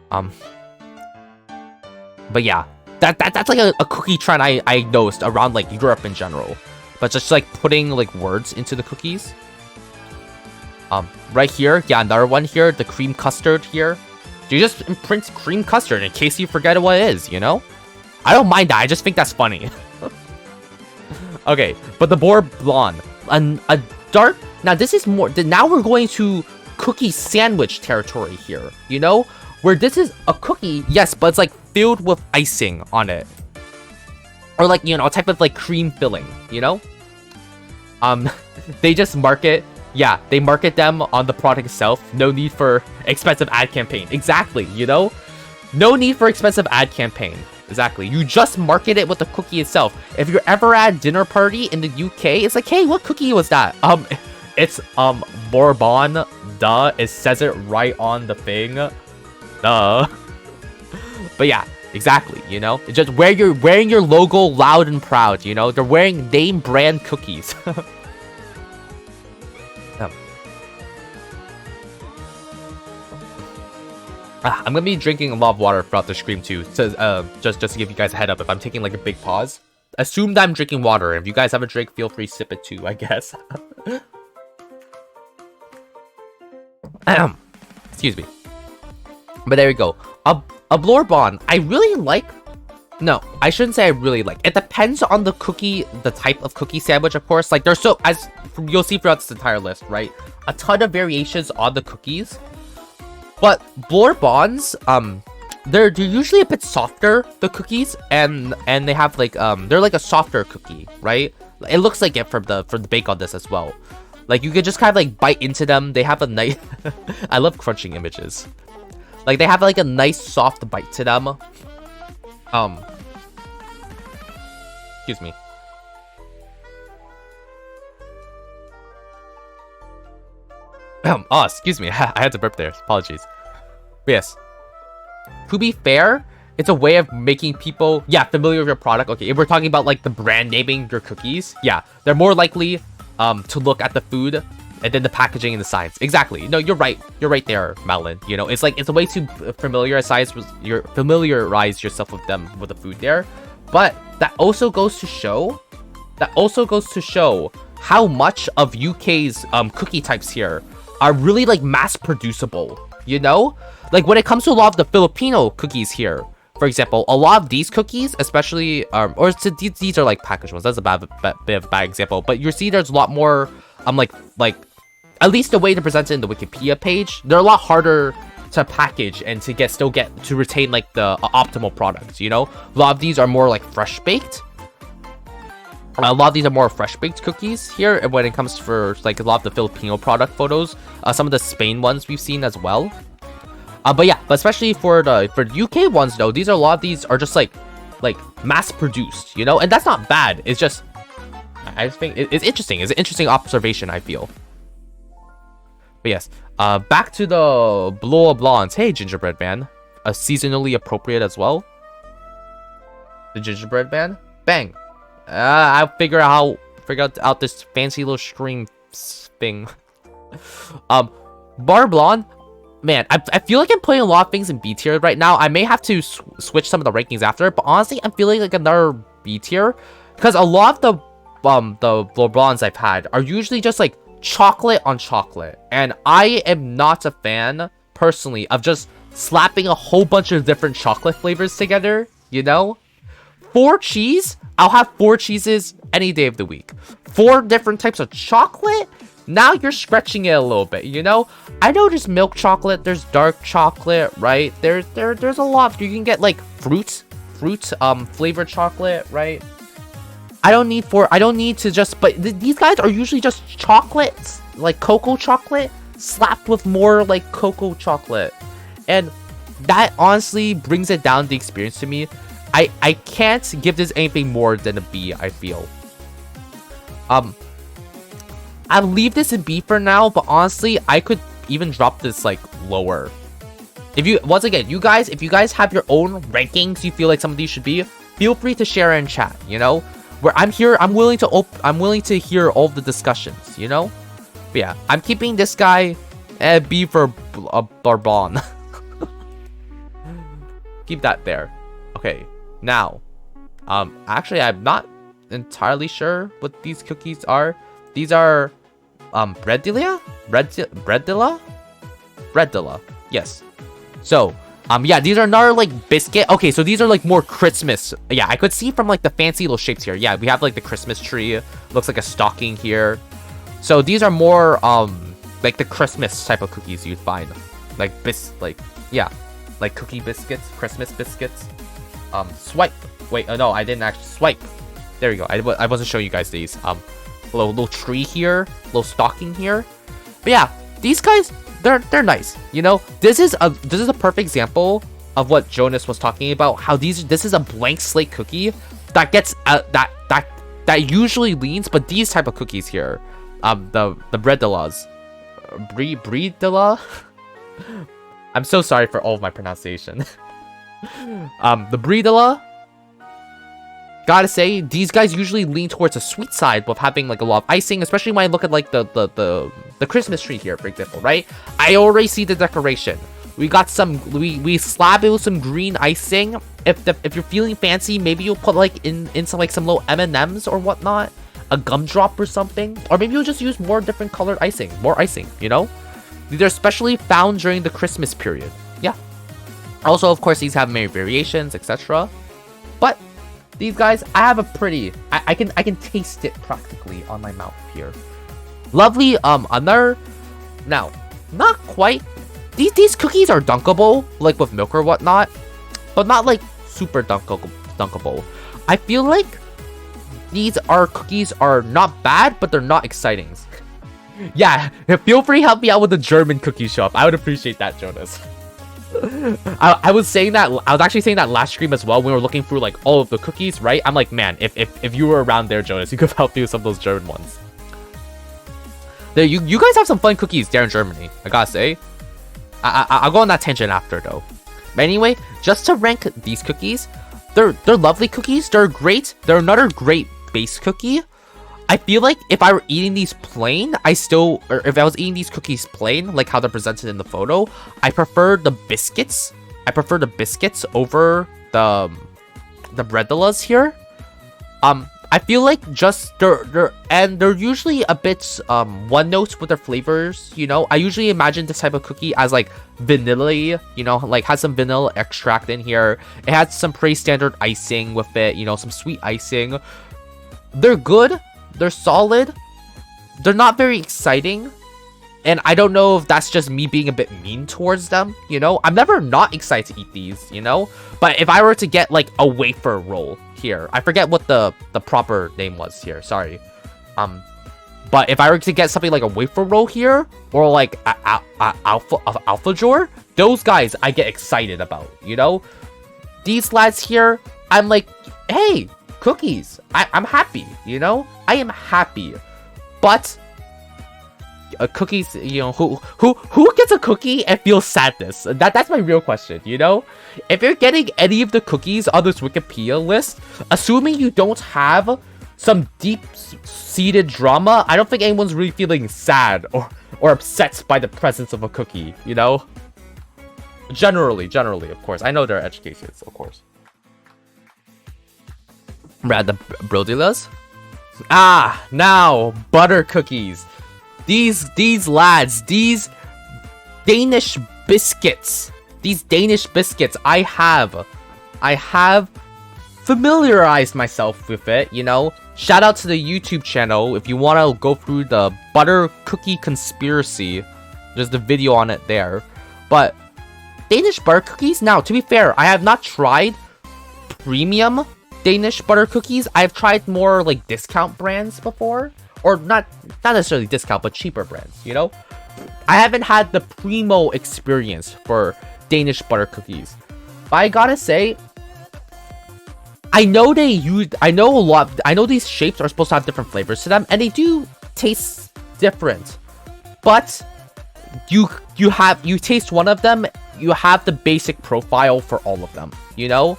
But yeah, that's like a cookie trend I noticed around like Europe in general. But just like putting like words into the cookies. Right here, yeah, another one here, the cream custard here. You just imprint cream custard in case you forget what it is, you know? I don't mind that, I just think that's funny. Okay, but the Bourbon, a dark, now this is more, now we're going to cookie sandwich territory here, you know? Where this is a cookie, yes, but it's like filled with icing on it. Or like, you know, a type of like cream filling, you know? They just market, yeah, they market them on the product itself. No need for expensive ad campaign. Exactly, you know? No need for expensive ad campaign. Exactly. You just market it with the cookie itself. If you're ever at a dinner party in the UK, it's like, hey, what cookie was that? It's Bourbon. Duh. It says it right on the thing. Duh. But yeah, exactly, you know? It's just where you're wearing your logo loud and proud, you know? They're wearing name brand cookies. I'm gonna be drinking a lot of water throughout the stream too, so just to give you guys a head up if I'm taking like a big pause. Assume that I'm drinking water. If you guys have a drink, feel free to sip it too, I guess. Excuse me. But there we go. A Bourbon, I really like. No, I shouldn't say I really like. It depends on the cookie, the type of cookie sandwich, of course. Like there's so, as you'll see throughout this entire list, right? A ton of variations on the cookies. But Bourbons, they're usually a bit softer, the cookies, and they have like they're like a softer cookie, right? It looks like it from the bake on this as well. Like you could just kind of like bite into them. They have a nice I love crunching images. Like they have like a nice soft bite to them. Excuse me. Oh, excuse me. I had to burp there. Apologies. But yes. To be fair, it's a way of making people, yeah, familiar with your product. Okay, if we're talking about like the brand naming your cookies, yeah, they're more likely to look at the food and then the packaging and the signs. Exactly. No, you're right. You're right there, Malin. You know, it's like it's a way to familiarize yourself with them with the food there. But that also goes to show how much of UK's cookie types here are really like mass producible, you know? Like when it comes to a lot of the Filipino cookies here, For example, a lot of these cookies, especially, or these are like packaged ones. That's a bit of a bad example. But you see, there's a lot more, like at least the way to present it in the Wikipedia page, they're a lot harder to package and to to retain like the optimal products. You know, a lot of these are more like fresh baked. A lot of these are more fresh baked cookies here when it comes for like a lot of the Filipino product photos. Some of the Spain ones we've seen as well. But yeah, but especially for the UK ones though, a lot of these are just like mass produced, you know, and that's not bad. It's just, I just think it's interesting. It's an interesting observation, I feel. But yes, back to the Blow Blondes. Hey, Gingerbread Man, seasonally appropriate as well. The Gingerbread Man, bang. I figured out this fancy little stream thing. Bar Blonde. Man, I feel like I'm playing a lot of things in B tier right now. I may have to switch some of the rankings after, but honestly, I'm feeling like another B tier because a lot of the LeBrons I've had are usually just like chocolate on chocolate, and I am not a fan personally of just slapping a whole bunch of different chocolate flavors together. You know, 4 cheese. I'll have 4 cheeses any day of the week. 4 different types of chocolate. Now you're stretching it a little bit, you know? I know there's milk chocolate, there's dark chocolate, right? There's a lot. You can get like fruit flavored chocolate, right? I don't need to just, but these guys are usually just chocolates, like cocoa chocolate slapped with more like cocoa chocolate. And that honestly brings it down the experience to me. I can't give this anything more than a B, I feel. I'll leave this in B for now, but honestly, I could even drop this like lower. If you, once again, if you guys have your own rankings you feel like some of these should be, feel free to share in chat, you know? Where I'm here, I'm willing to hear all the discussions, you know? But yeah, I'm keeping this guy at B for Barbon. Keep that there. Okay, now, actually, I'm not entirely sure what these cookies are. These are, Breadilla? Breadilla. Yes. So, yeah, these are another, like, biscuit. Okay, so these are, like, more Christmas. Yeah, I could see from, like, the fancy little shapes here. Yeah, we have, like, the Christmas tree. Looks like a stocking here. So, these are more, like, the Christmas type of cookies you'd find. Like, yeah. Like, cookie biscuits, Christmas biscuits. Swipe. Wait, no, I didn't actually swipe. There you go. I wasn't showing you guys these. Little tree here, little stocking here. But yeah, these guys, they're nice. You know, this is a perfect example of what Jonas was talking about. How this is a blank slate cookie that gets that usually leans, but these type of cookies here, the Breadillas, Breedilla. I'm so sorry for all of my pronunciation. The Breedilla. Gotta say, these guys usually lean towards a sweet side with having like a lot of icing, especially when I look at like the Christmas tree here, for example, right? I already see the decoration. We got some, we slab it with some green icing. If you're feeling fancy, maybe you'll put like into like some little M&Ms or whatnot, a gumdrop or something, or maybe you'll just use more different colored icing, more icing, you know? These are especially found during the Christmas period. Yeah. Also, of course, these have many variations, etc. But these guys, I have a pretty, I can taste it practically on my mouth here. Lovely, another, now, not quite, these cookies are dunkable, like with milk or whatnot, but not like super dunkable. I feel like these cookies are not bad, but they're not exciting. Yeah, feel free to help me out with the German cookie shop. I would appreciate that, Jonas. I was actually saying that last stream as well when we were looking through like all of the cookies, right? I'm like, man, if you were around there, Jonas, you could help me with some of those German ones. There, you guys have some fun cookies there in Germany, I gotta say. I'll go on that tangent after though. But anyway, just to rank these cookies, they're lovely cookies. They're great. They're another great base cookie. I feel like if I were eating these plain, or if I was eating these cookies plain, like how they're presented in the photo, I prefer the biscuits. I prefer the biscuits over the Breadillas here. I feel like just they're usually a bit one note with their flavors, you know. I usually imagine this type of cookie as like vanilla, you know, like has some vanilla extract in here. It has some pretty standard icing with it, you know, some sweet icing. They're good, they're solid, they're not very exciting. And I don't know if that's just me being a bit mean towards them, you know? I'm never not excited to eat these, you know? But if I were to get, like, a wafer roll here, I forget what the proper name was here, sorry. But if I were to get something like a wafer roll here, or like a alpha jar, those guys I get excited about, you know? These lads here, I'm like, hey, cookies. I'm happy, you know? I am happy. But cookies, you know, who gets a cookie and feels sadness? That's my real question, you know? If you're getting any of the cookies on this Wikipedia list, assuming you don't have some deep-seated drama, I don't think anyone's really feeling sad or upset by the presence of a cookie, you know? Generally, of course. I know there are edge cases, of course. Brad, the Brodillas? Ah, now, butter cookies. These lads, these Danish biscuits, I have familiarized myself with it, you know. Shout out to the YouTube channel if you want to go through the butter cookie conspiracy. There's the video on it there. But Danish butter cookies, now to be fair, I have not tried premium Danish butter cookies. I've tried more like discount brands before. Or not necessarily discount, but cheaper brands, you know? I haven't had the primo experience for Danish butter cookies. But I gotta say, I know these shapes are supposed to have different flavors to them, and they do taste different. But you taste one of them, you have the basic profile for all of them, you know?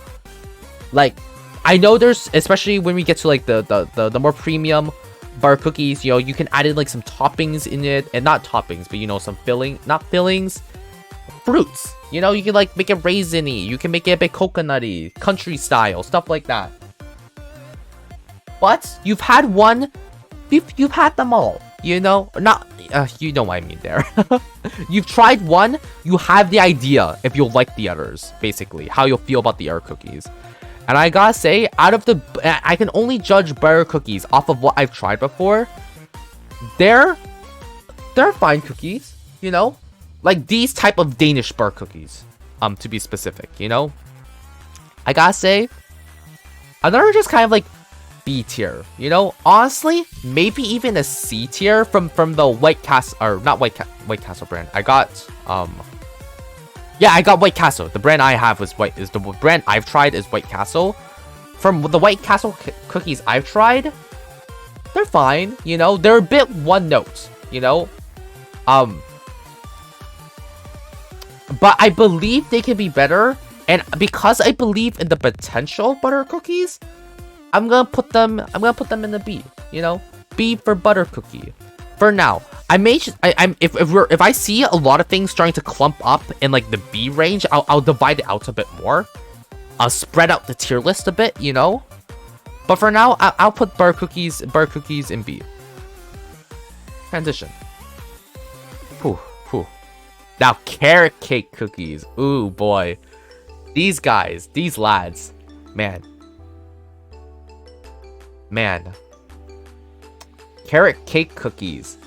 Like, I know there's, especially when we get to like the more premium butter cookies, you know, you can add in like some toppings in it, and not toppings, but you know, some fruits, you know, you can like make it raisiny, you can make it a bit coconutty, country style, stuff like that. But you've had them all, you know, you know what I mean there. You've tried one, you have the idea if you'll like the others, basically, how you'll feel about the other cookies. And I gotta say, I can only judge butter cookies off of what I've tried before. They're fine cookies, you know? Like these type of Danish butter cookies, to be specific, you know? I gotta say, another just kind of like B tier, you know? Honestly, maybe even a C tier from the White Castle, or not White Castle brand. I got White Castle. The brand I have is the brand I've tried is White Castle. From the White Castle cookies I've tried, they're fine, you know? They're a bit one note, you know? But I believe they can be better, and because I believe in the potential butter cookies, I'm gonna put them in the B, you know? B for butter cookie. For now. If I see a lot of things starting to clump up in like the B range, I'll divide it out a bit more. I'll spread out the tier list a bit, you know. But for now, I'll put butter cookies in B. Transition. Whew. Now carrot cake cookies. Ooh boy, these lads, man. Carrot cake cookies.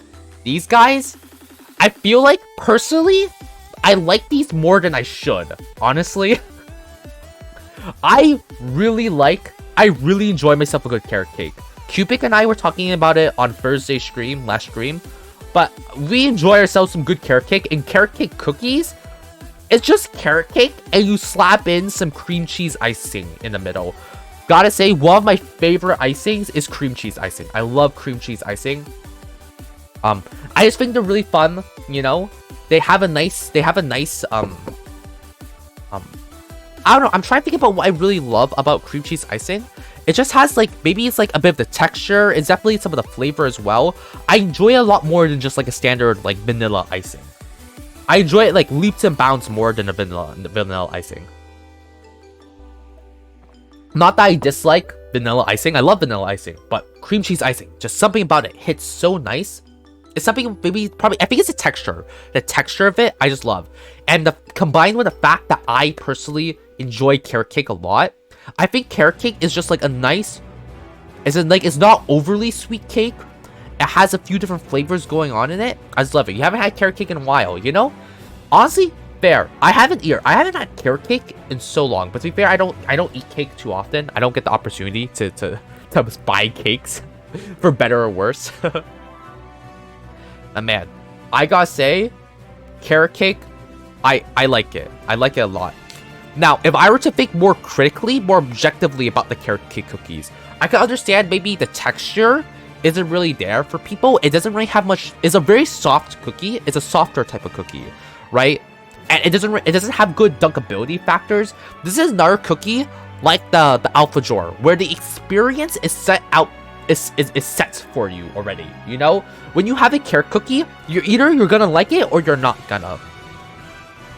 These guys, I feel like, personally, I like these more than I should, honestly. I really enjoy myself a good carrot cake. CubeTincan and I were talking about it on Thursday's last stream, but we enjoy ourselves some good carrot cake, and carrot cake cookies, it's just carrot cake, and you slap in some cream cheese icing in the middle. Gotta say, one of my favorite icings is cream cheese icing. I love cream cheese icing. I just think they're really fun, you know? They have a nice, I don't know, I'm trying to think about what I really love about cream cheese icing. It just has like, maybe it's like a bit of the texture, it's definitely some of the flavor as well. I enjoy it a lot more than just like a standard like vanilla icing. I enjoy it like leaps and bounds more than a vanilla icing. Not that I dislike vanilla icing. I love vanilla icing, but cream cheese icing, just something about it hits so nice. It's something maybe probably I think it's the texture. The texture of it I just love. And combined with the fact that I personally enjoy carrot cake a lot, I think carrot cake is just like a nice, it's not overly sweet cake. It has a few different flavors going on in it. I just love it. You haven't had carrot cake in a while, you know? Honestly, fair. I haven't had carrot cake in so long. But to be fair, I don't eat cake too often. I don't get the opportunity to buy cakes for better or worse. And man, I gotta say, carrot cake, I like it. I like it a lot. Now, if I were to think more critically, more objectively about the carrot cake cookies, I can understand maybe the texture isn't really there for people. It doesn't really have much. It's a very soft cookie. It's a softer type of cookie, right? And it doesn't have good dunkability factors. This is another cookie like the Alfajor, where the experience is set for you already. You know, when you have a carrot cookie, you're gonna like it or you're not gonna.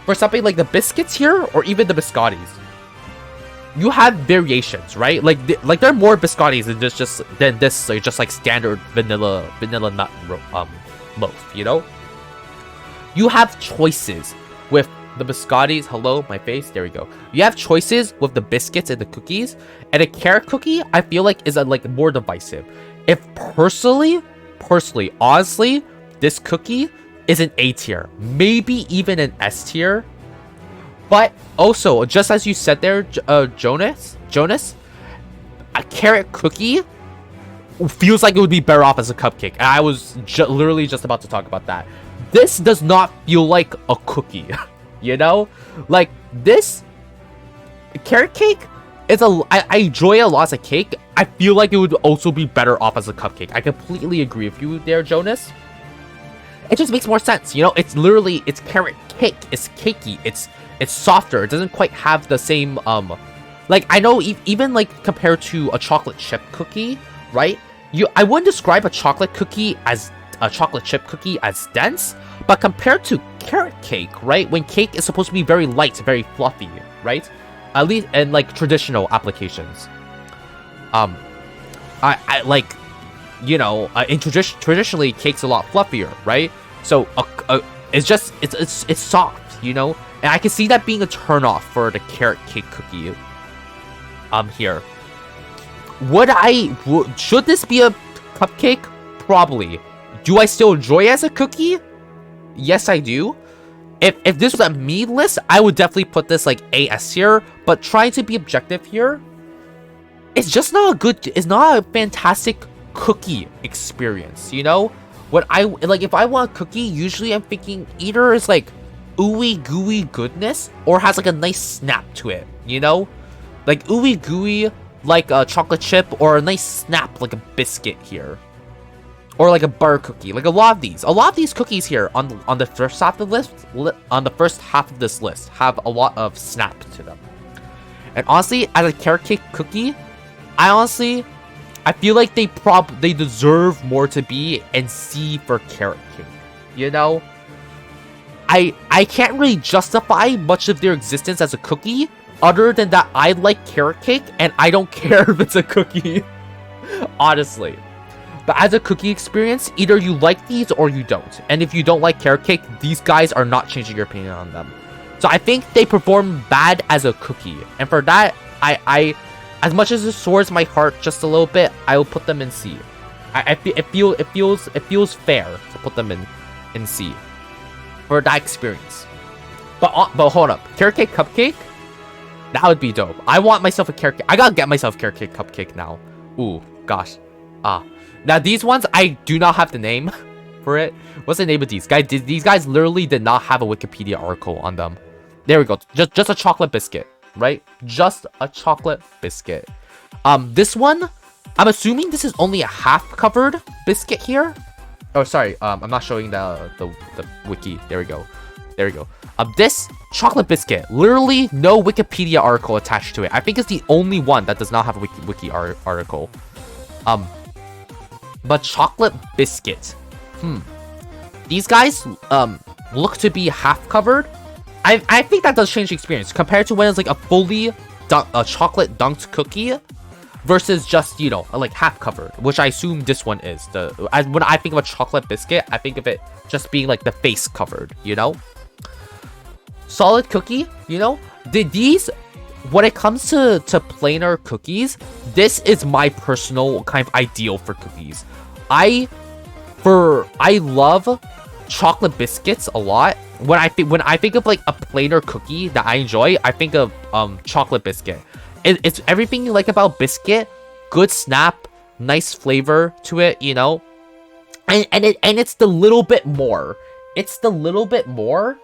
For something like the biscuits here, or even the biscottis, you have variations, right? Like there are more biscottis than just like standard vanilla nut loaf. You know, you have choices with the biscottis. Hello, my face. There we go. You have choices with the biscuits and the cookies, and a carrot cookie I feel like is like more divisive. If personally, honestly, this cookie is an A tier, maybe even an S tier. But also, just as you said there, Jonas, a carrot cookie feels like it would be better off as a cupcake. And I was literally just about to talk about that. This does not feel like a cookie, you know? Like, this carrot cake is I enjoy it a lot as a cake. I feel like it would also be better off as a cupcake. I completely agree with you there, Jonas. It just makes more sense, you know? It's carrot cake. It's cakey. It's softer. It doesn't quite have the same, like, I know even, like, compared to a chocolate chip cookie, right? I wouldn't describe a chocolate chip cookie as dense, but compared to carrot cake, right? When cake is supposed to be very light, very fluffy, right? At least in, like, traditional applications. I like, you know, traditionally cake's a lot fluffier, right? So it's soft, you know, and I can see that being a turnoff for the carrot cake cookie. Here, should this be a cupcake? Probably. Do I still enjoy it as a cookie? Yes, I do. If this was a me list, I would definitely put this like AS here. But trying to be objective here, it's just not it's not a fantastic cookie experience, you know? If I want a cookie, usually I'm thinking either is like ooey gooey goodness or has like a nice snap to it, you know? Like ooey gooey like a chocolate chip, or a nice snap like a biscuit here. Or like a butter cookie. Like a lot of these cookies here on the first half of this list have a lot of snap to them. And honestly, as a carrot cake cookie, I feel like they deserve more to be in C for carrot cake. You know? I can't really justify much of their existence as a cookie, other than that I like carrot cake and I don't care if it's a cookie. Honestly. But as a cookie experience, either you like these or you don't. And if you don't like carrot cake, these guys are not changing your opinion on them. So I think they perform bad as a cookie. And for that, I as much as it sores my heart just a little bit, I will put them in C. It feels fair to put them in C for that experience. But hold up, carrot cake cupcake, that would be dope. I want myself a carrot cake. I gotta get myself a carrot cake cupcake now. Ooh, gosh. Now these ones I do not have the name for it. What's the name of these guys? These guys literally did not have a Wikipedia article on them. There we go. Just a chocolate biscuit, right? Just a chocolate biscuit. This one, I'm assuming this is only a half covered biscuit here. Oh, sorry. I'm not showing the wiki. There we go. This chocolate biscuit, literally no Wikipedia article attached to it. I think it's the only one that does not have a wiki article. But chocolate biscuit. These guys look to be half covered. I think that does change the experience compared to when it's like a fully chocolate dunked cookie versus just, you know, like half covered, which I assume this one is. When I think of a chocolate biscuit, I think of it just being like the face covered, you know? Solid cookie, you know? These, when it comes to plainer cookies, this is my personal kind of ideal for cookies. I love chocolate biscuits a lot. When I think of like a plainer cookie that I enjoy, I think of chocolate biscuit. It's everything you like about biscuit. Good snap, nice flavor to it, you know. And it's the little bit more. It's the little bit more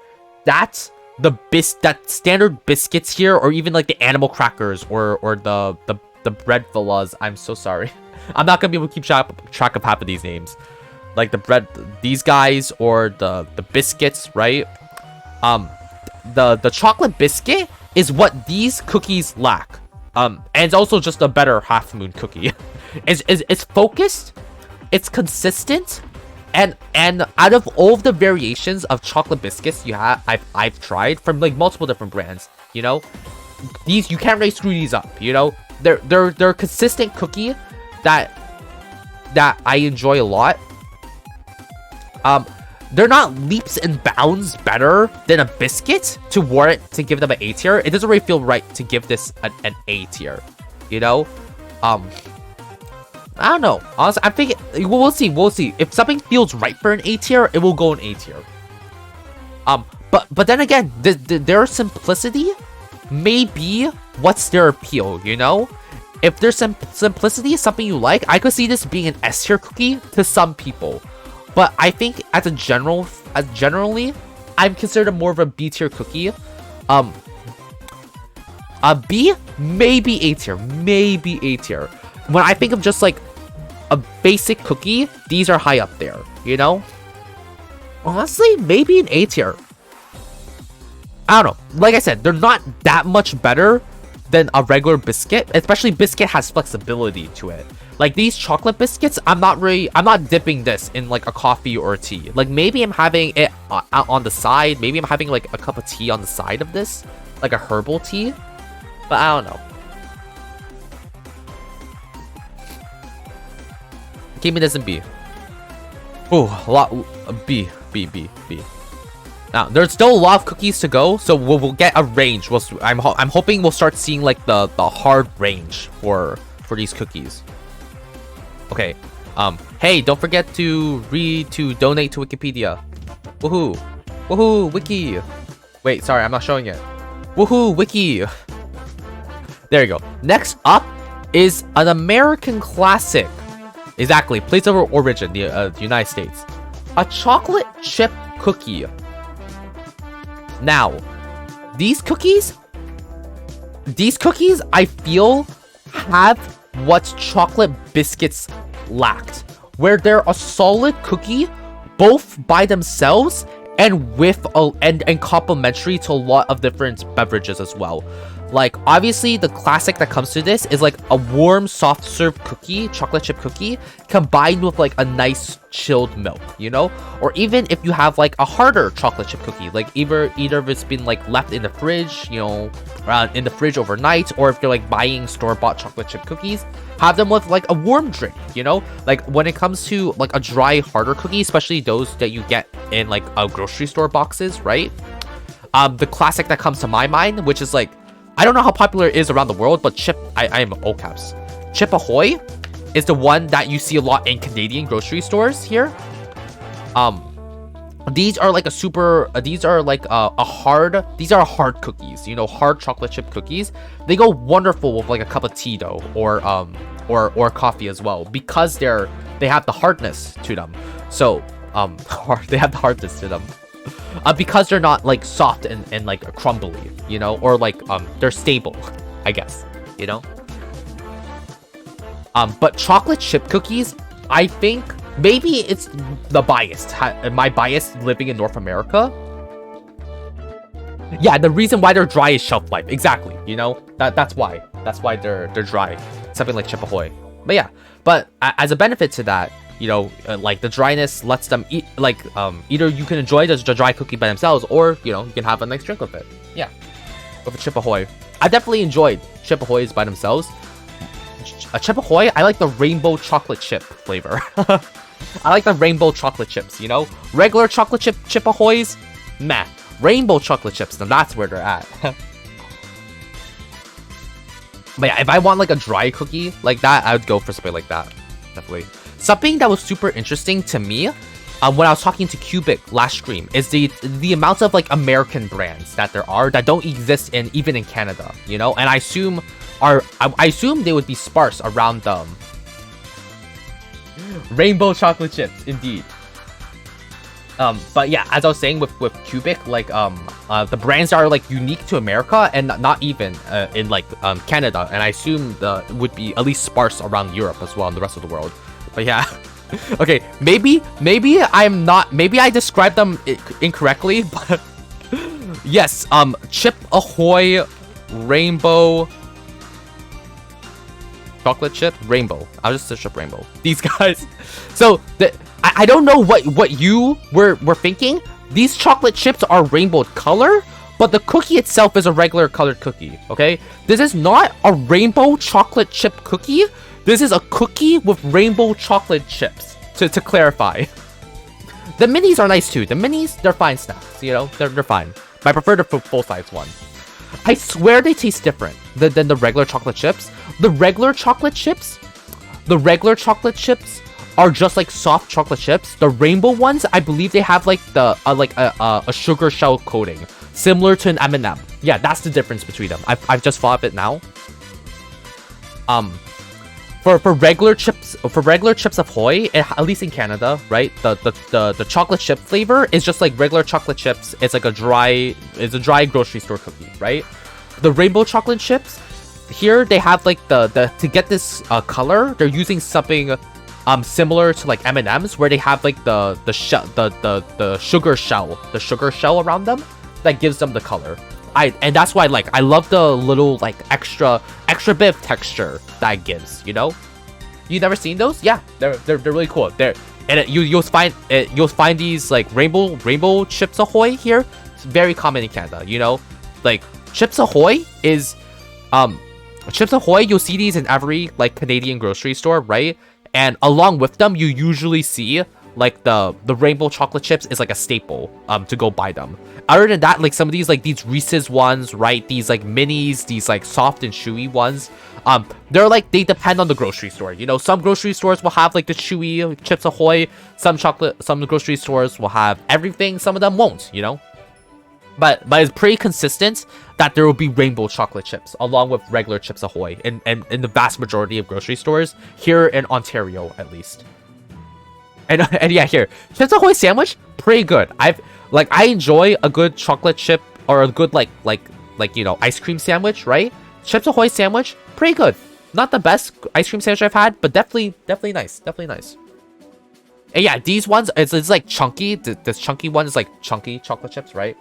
that that standard biscuits here, or even like the animal crackers or the bread villas. I'm so sorry. I'm not gonna be able to keep track of half of these names. Like the bread, these guys, or the biscuits, right? The chocolate biscuit is what these cookies lack. And it's also just a better half moon cookie. It's focused, it's consistent, and out of all of the variations of chocolate biscuits I've tried from like multiple different brands, you know, these, you can't really screw these up, you know. They're a consistent cookie that I enjoy a lot. They're not leaps and bounds better than a biscuit to warrant to give them an A tier. It doesn't really feel right to give this an A tier, you know? I don't know. Honestly, I'm thinking, we'll see. If something feels right for an A tier, it will go an A tier. But then again, their simplicity may be what's their appeal, you know? If their simplicity is something you like, I could see this being an S tier cookie to some people. But I think generally, I'm considered more of a B tier cookie. A B, maybe A tier, When I think of just like a basic cookie, these are high up there, you know? Honestly, maybe an A tier. I don't know. Like I said, they're not that much better than a regular biscuit, especially biscuit has flexibility to it. Like these chocolate biscuits, I'm not dipping this in like a coffee or a tea. Like maybe I'm having it on the side. Maybe I'm having like a cup of tea on the side of this, like a herbal tea. But I don't know. Give me this in B. Ooh, a lot. B. Now, there's still a lot of cookies to go, so we'll get a range. I'm hoping we'll start seeing like the hard range for these cookies. Okay. Hey, don't forget to donate to Wikipedia. Woohoo, wiki. Wait, sorry, I'm not showing it. Woohoo, wiki. There you go. Next up is an American classic. Exactly, place of origin, the United States. A chocolate chip cookie. Now, these cookies, I feel, have what chocolate biscuits lacked, where they're a solid cookie, both by themselves and with and complementary to a lot of different beverages as well. Like, obviously, the classic that comes to this is like a warm, soft serve cookie, chocolate chip cookie, combined with like a nice chilled milk, you know? Or even if you have like a harder chocolate chip cookie, like either if it's been like left in the fridge, you know, in the fridge overnight, or if you're like buying store-bought chocolate chip cookies, have them with like a warm drink, you know? Like when it comes to like a dry, harder cookie, especially those that you get in like grocery store boxes, right? The classic that comes to my mind, which is like, I don't know how popular it is around the world, but I am all caps. Chip Ahoy is the one that you see a lot in Canadian grocery stores here. These are like these are hard cookies, you know, hard chocolate chip cookies. They go wonderful with like a cup of tea though, or coffee as well, because they have the hardness to them. So, they have the hardness to them. Because they're not like soft and like crumbly, you know, or like they're stable, I guess, you know. But chocolate chip cookies, I think maybe it's the bias, my bias living in North America. Yeah, the reason why they're dry is shelf life, exactly, you know. That's why they're dry, something like Chip Ahoy. But yeah, but as a benefit to that, you know, like the dryness lets them eat, like, either you can enjoy the dry cookie by themselves, or, you know, you can have a nice drink with it. Yeah, with a Chip Ahoy. I definitely enjoyed Chip Ahoys by themselves. a Chip Ahoy, I like the rainbow chocolate chip flavor. I like the rainbow chocolate chips, you know? Regular chocolate Chip Ahoys, meh. Rainbow chocolate chips, now that's where they're at. But yeah, if I want like a dry cookie like that, I would go for something like that. Definitely. Something that was super interesting to me when I was talking to Cubic last stream is the amount of like American brands that there are that don't exist even in Canada, you know? And I assume I assume they would be sparse around them. Rainbow chocolate chips, indeed. But yeah, as I was saying with Cubic, like the brands are like unique to America and not even in like Canada, and I assume would be at least sparse around Europe as well and the rest of the world. But yeah, okay, maybe I'm not, maybe I described them incorrectly, but yes, Chip Ahoy Rainbow chocolate chip rainbow. I'll just search up rainbow. These guys. So I don't know what you were thinking. These chocolate chips are rainbow color, but the cookie itself is a regular colored cookie. Okay, this is not a rainbow chocolate chip cookie. This is a cookie with rainbow chocolate chips. To clarify, the minis are nice too. The minis, they're fine snacks. You know, they're fine. But I prefer the full size one. I swear they taste different than the regular chocolate chips. The regular chocolate chips are just like soft chocolate chips. The rainbow ones, I believe they have like a sugar shell coating, similar to an M&M. Yeah, that's the difference between them. I've just thought of it now. For regular chips Ahoy, at least in Canada, right? The chocolate chip flavor is just like regular chocolate chips. It's like a dry grocery store cookie, right? The rainbow chocolate chips, here they have like to get this color, they're using something similar to like M&Ms, where they have like the sugar shell around them that gives them the color. And that's why I love the little like extra bit of texture that it gives, you know? You never seen those? Yeah, they're really cool. You'll find these like rainbow Chips Ahoy here. It's very common in Canada, you know? Like Chips Ahoy is Chips Ahoy, you'll see these in every like Canadian grocery store, right? And along with them, you usually see like the rainbow chocolate chips is like a staple to go buy them. Other than that, like some of these like these Reese's ones, right? These like minis, these like soft and chewy ones, they're like, they depend on the grocery store. You know, some grocery stores will have like the chewy Chips Ahoy, some grocery stores will have everything, some of them won't, you know? But it's pretty consistent that there will be rainbow chocolate chips along with regular Chips Ahoy in the vast majority of grocery stores here in Ontario, at least. And yeah, here, Chips Ahoy sandwich, pretty good. I enjoy a good chocolate chip or a good like you know, ice cream sandwich, right? Chips Ahoy sandwich, pretty good. Not the best ice cream sandwich I've had, but definitely nice. And yeah, these ones, it's like chunky. This chunky one is like chunky chocolate chips, right?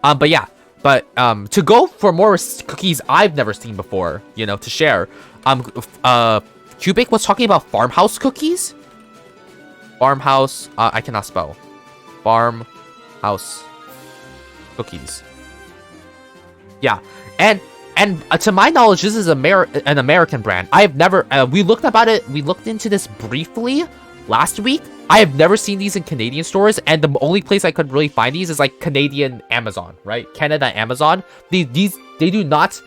But yeah, to go for more cookies I've never seen before, you know, to share, Cubic was talking about farmhouse cookies. Farmhouse, I cannot spell. Farmhouse cookies. Yeah, and to my knowledge, this is an American brand. I have never. We looked into this briefly last week. I have never seen these in Canadian stores, and the only place I could really find these is like Canadian Amazon, right? Canada Amazon. They do not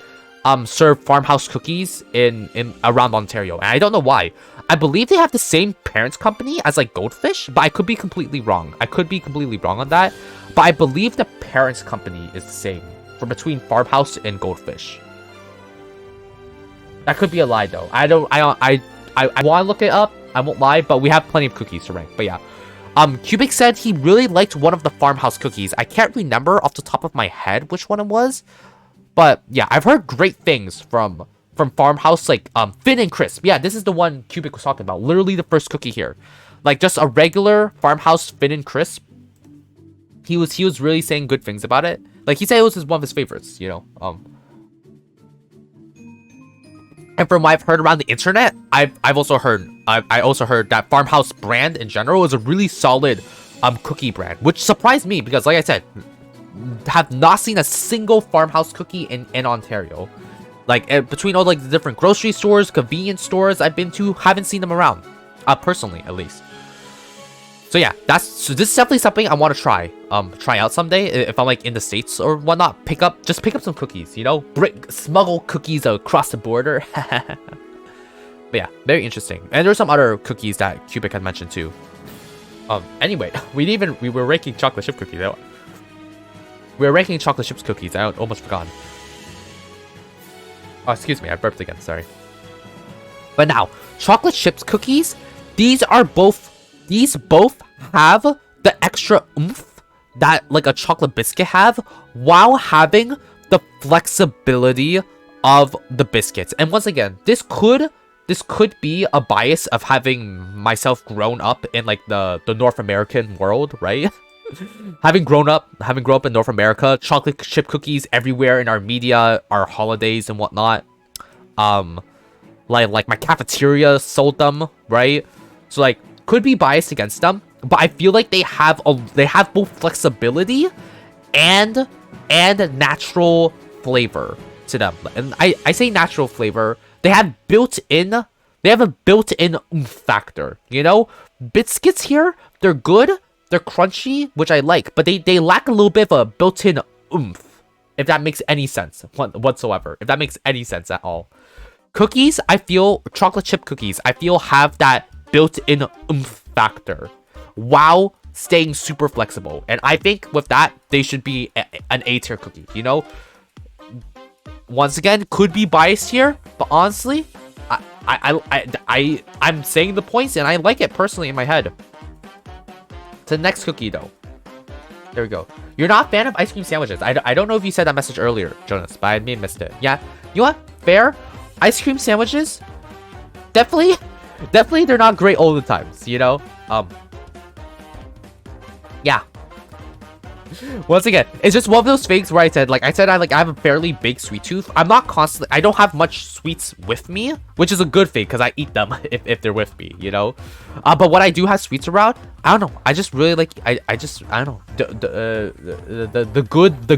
serve farmhouse cookies in around Ontario, and I don't know why. I believe they have the same parent company as like Goldfish, but I could be completely wrong. On that, but I believe the parent company is the same for between Farmhouse and Goldfish. That could be a lie though. I want to look it up. I won't lie, but we have plenty of cookies to rank. But yeah, Cubic said he really liked one of the farmhouse cookies. I can't remember off the top of my head which one it was, but yeah, I've heard great things from farmhouse, like thin and crisp. Yeah, this is the one Cubic was talking about. Literally the first cookie here, like just a regular farmhouse thin and crisp. He was really saying good things about it. Like he said it was one of his favorites, you know. And from what I've heard around the internet, I also heard that Farmhouse brand in general is a really solid cookie brand, which surprised me because, like I said, have not seen a single Farmhouse cookie in Ontario. Like between all like the different grocery stores, convenience stores I've been to, haven't seen them around. Personally, at least. So yeah, this is definitely something I want to try out someday if I'm like in the States or whatnot. Just pick up some cookies, you know, smuggle cookies across the border. But yeah, very interesting. And there's some other cookies that CubeTincan mentioned too. Anyway, we were ranking chocolate chip cookies. We were ranking chocolate chips cookies. I almost forgot. Oh, excuse me, I burped again. Sorry. But now, chocolate chips cookies. These both have the extra oomph that like a chocolate biscuit have, while having the flexibility of the biscuits. And once again, this could be a bias of having myself grown up in like the North American world, right? having grown up in North America, chocolate chip cookies everywhere in our media, our holidays and whatnot. Like my cafeteria sold them, right? So like could be biased against them, but I feel like they have both flexibility and natural flavor to them. And I say natural flavor. They have a built-in oomph factor, you know? Biscuits here, they're good, they're crunchy, which I like, but they lack a little bit of a built-in oomph, if that makes any sense whatsoever. If that makes any sense at all. Cookies, I feel, chocolate chip cookies, I feel have that built-in oomph factor while staying super flexible. And I think with that, they should be an A-tier cookie, you know? Once again, could be biased here, but honestly, I'm saying the points and I like it personally in my head. To the next cookie though. There we go. You're not a fan of ice cream sandwiches. I don't know if you said that message earlier, Jonas, but I may have missed it. Yeah, you know what? Fair. Ice cream sandwiches, definitely they're not great all the times, you know? Yeah. Once again, it's just one of those things where I said I have a fairly big sweet tooth. I don't have much sweets with me, which is a good thing because I eat them if they're with me, you know. But when I do have sweets around, I don't know. I just really like I don't know. The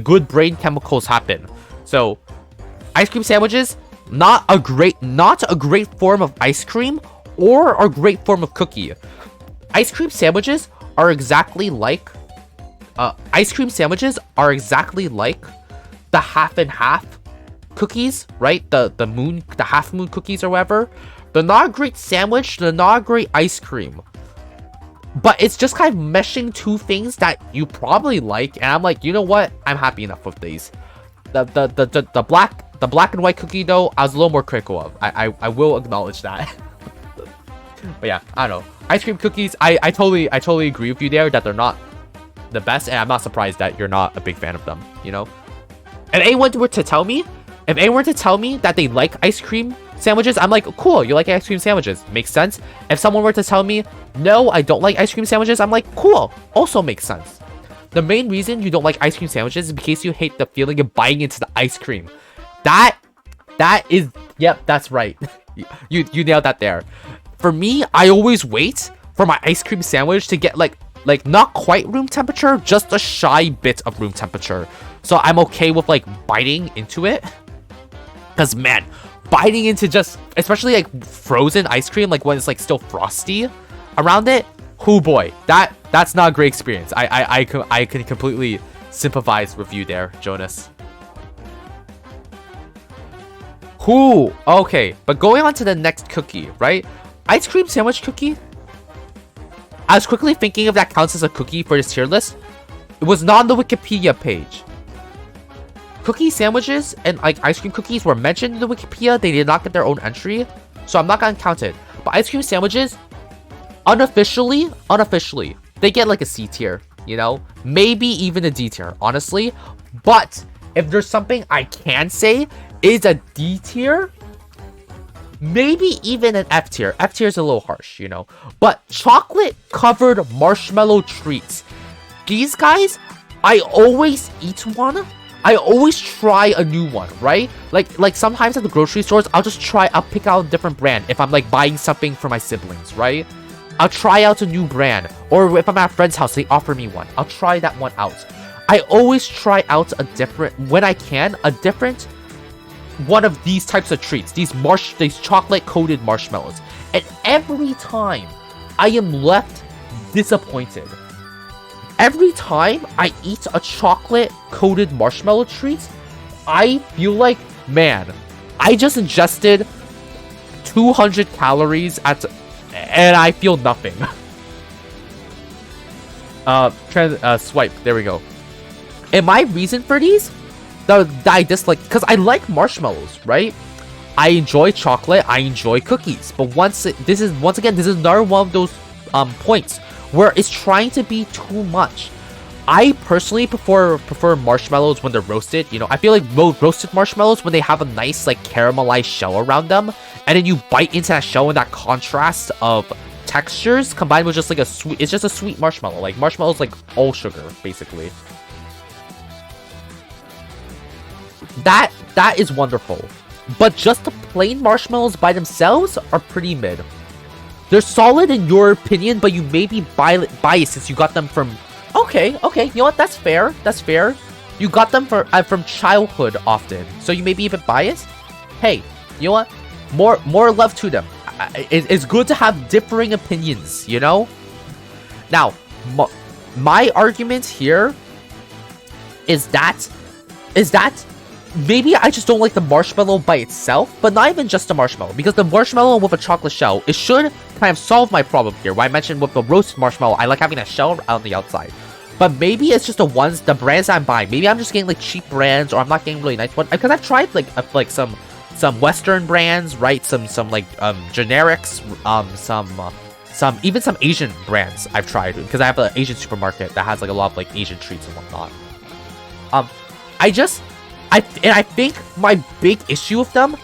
good brain chemicals happen. So ice cream sandwiches, not a great form of ice cream or a great form of cookie. Ice cream sandwiches are exactly like the half and half cookies, right? The half moon cookies or whatever. They're not a great sandwich, they're not a great ice cream. But it's just kind of meshing two things that you probably like, and I'm like, you know what? I'm happy enough with these. The black and white cookie though, I was a little more critical of. I will acknowledge that. But yeah, I don't know. Ice cream cookies, I totally agree with you there that they're not the best, and I'm not surprised that you're not a big fan of them, you know? If anyone were to tell me that they like ice cream sandwiches, I'm like, cool, you like ice cream sandwiches, makes sense. If someone were to tell me, no, I don't like ice cream sandwiches, I'm like, cool, also makes sense. The main reason you don't like ice cream sandwiches is because you hate the feeling of biting into the ice cream. That is, yep, that's right. you nailed that there. For me, I always wait for my ice cream sandwich to get like not quite room temperature, just a shy bit of room temperature. So I'm okay with like biting into it. Cause man, biting into just, especially like frozen ice cream, like when it's like still frosty around it, oh boy, that's not a great experience. I can completely sympathize with you there, Jonas. Ooh, okay, but going on to the next cookie, right? Ice cream sandwich cookie. I was quickly thinking if that counts as a cookie for this tier list. It was not on the Wikipedia page. Cookie sandwiches and like ice cream cookies were mentioned in the Wikipedia. They did not get their own entry, so I'm not gonna count it. But ice cream sandwiches, unofficially, they get like a C tier, you know? Maybe even a D tier, honestly. But if there's something I can say is a D tier, maybe even an F tier. F tier is a little harsh, you know. But chocolate covered marshmallow treats. These guys, I always eat one. I always try a new one, right? Like sometimes at the grocery stores, I'll pick out a different brand if I'm like buying something for my siblings, right? I'll try out a new brand. Or if I'm at a friend's house, they offer me one. I'll try that one out. I always try out a different, when I can, a different one of these types of treats, these chocolate coated marshmallows, and every time I am left disappointed. Every time I eat a chocolate coated marshmallow treat, I feel like, man, I just ingested 200 calories and I feel nothing. Swipe, there we go. And my reason for these that I dislike, because I like marshmallows, right? I enjoy chocolate, I enjoy cookies, but this is another one of those points where it's trying to be too much. I personally prefer marshmallows when they're roasted. You know, I feel like roasted marshmallows, when they have a nice like caramelized shell around them, and then you bite into that shell and that contrast of textures combined with just like it's just a sweet marshmallow. Like marshmallows like all sugar, basically. That is wonderful. But just the plain marshmallows by themselves are pretty mid. They're solid in your opinion, but you may be biased since you got them from... Okay, you know what? That's fair. You got them from childhood often, so you may be a bit biased. Hey, you know what? More love to them. It's good to have differing opinions, you know? Now, my argument here is that maybe I just don't like the marshmallow by itself, but not even just the marshmallow, because the marshmallow with a chocolate shell, it should kind of solve my problem here, where I mentioned with the roasted marshmallow, I like having a shell on the outside. But maybe it's just the brands I'm buying. Maybe I'm just getting like cheap brands, or I'm not getting really nice ones, because I've tried like some Western brands, right? Some like generics, some even some Asian brands I've tried, because I have an Asian supermarket that has like a lot of like Asian treats and whatnot. I think my big issue with them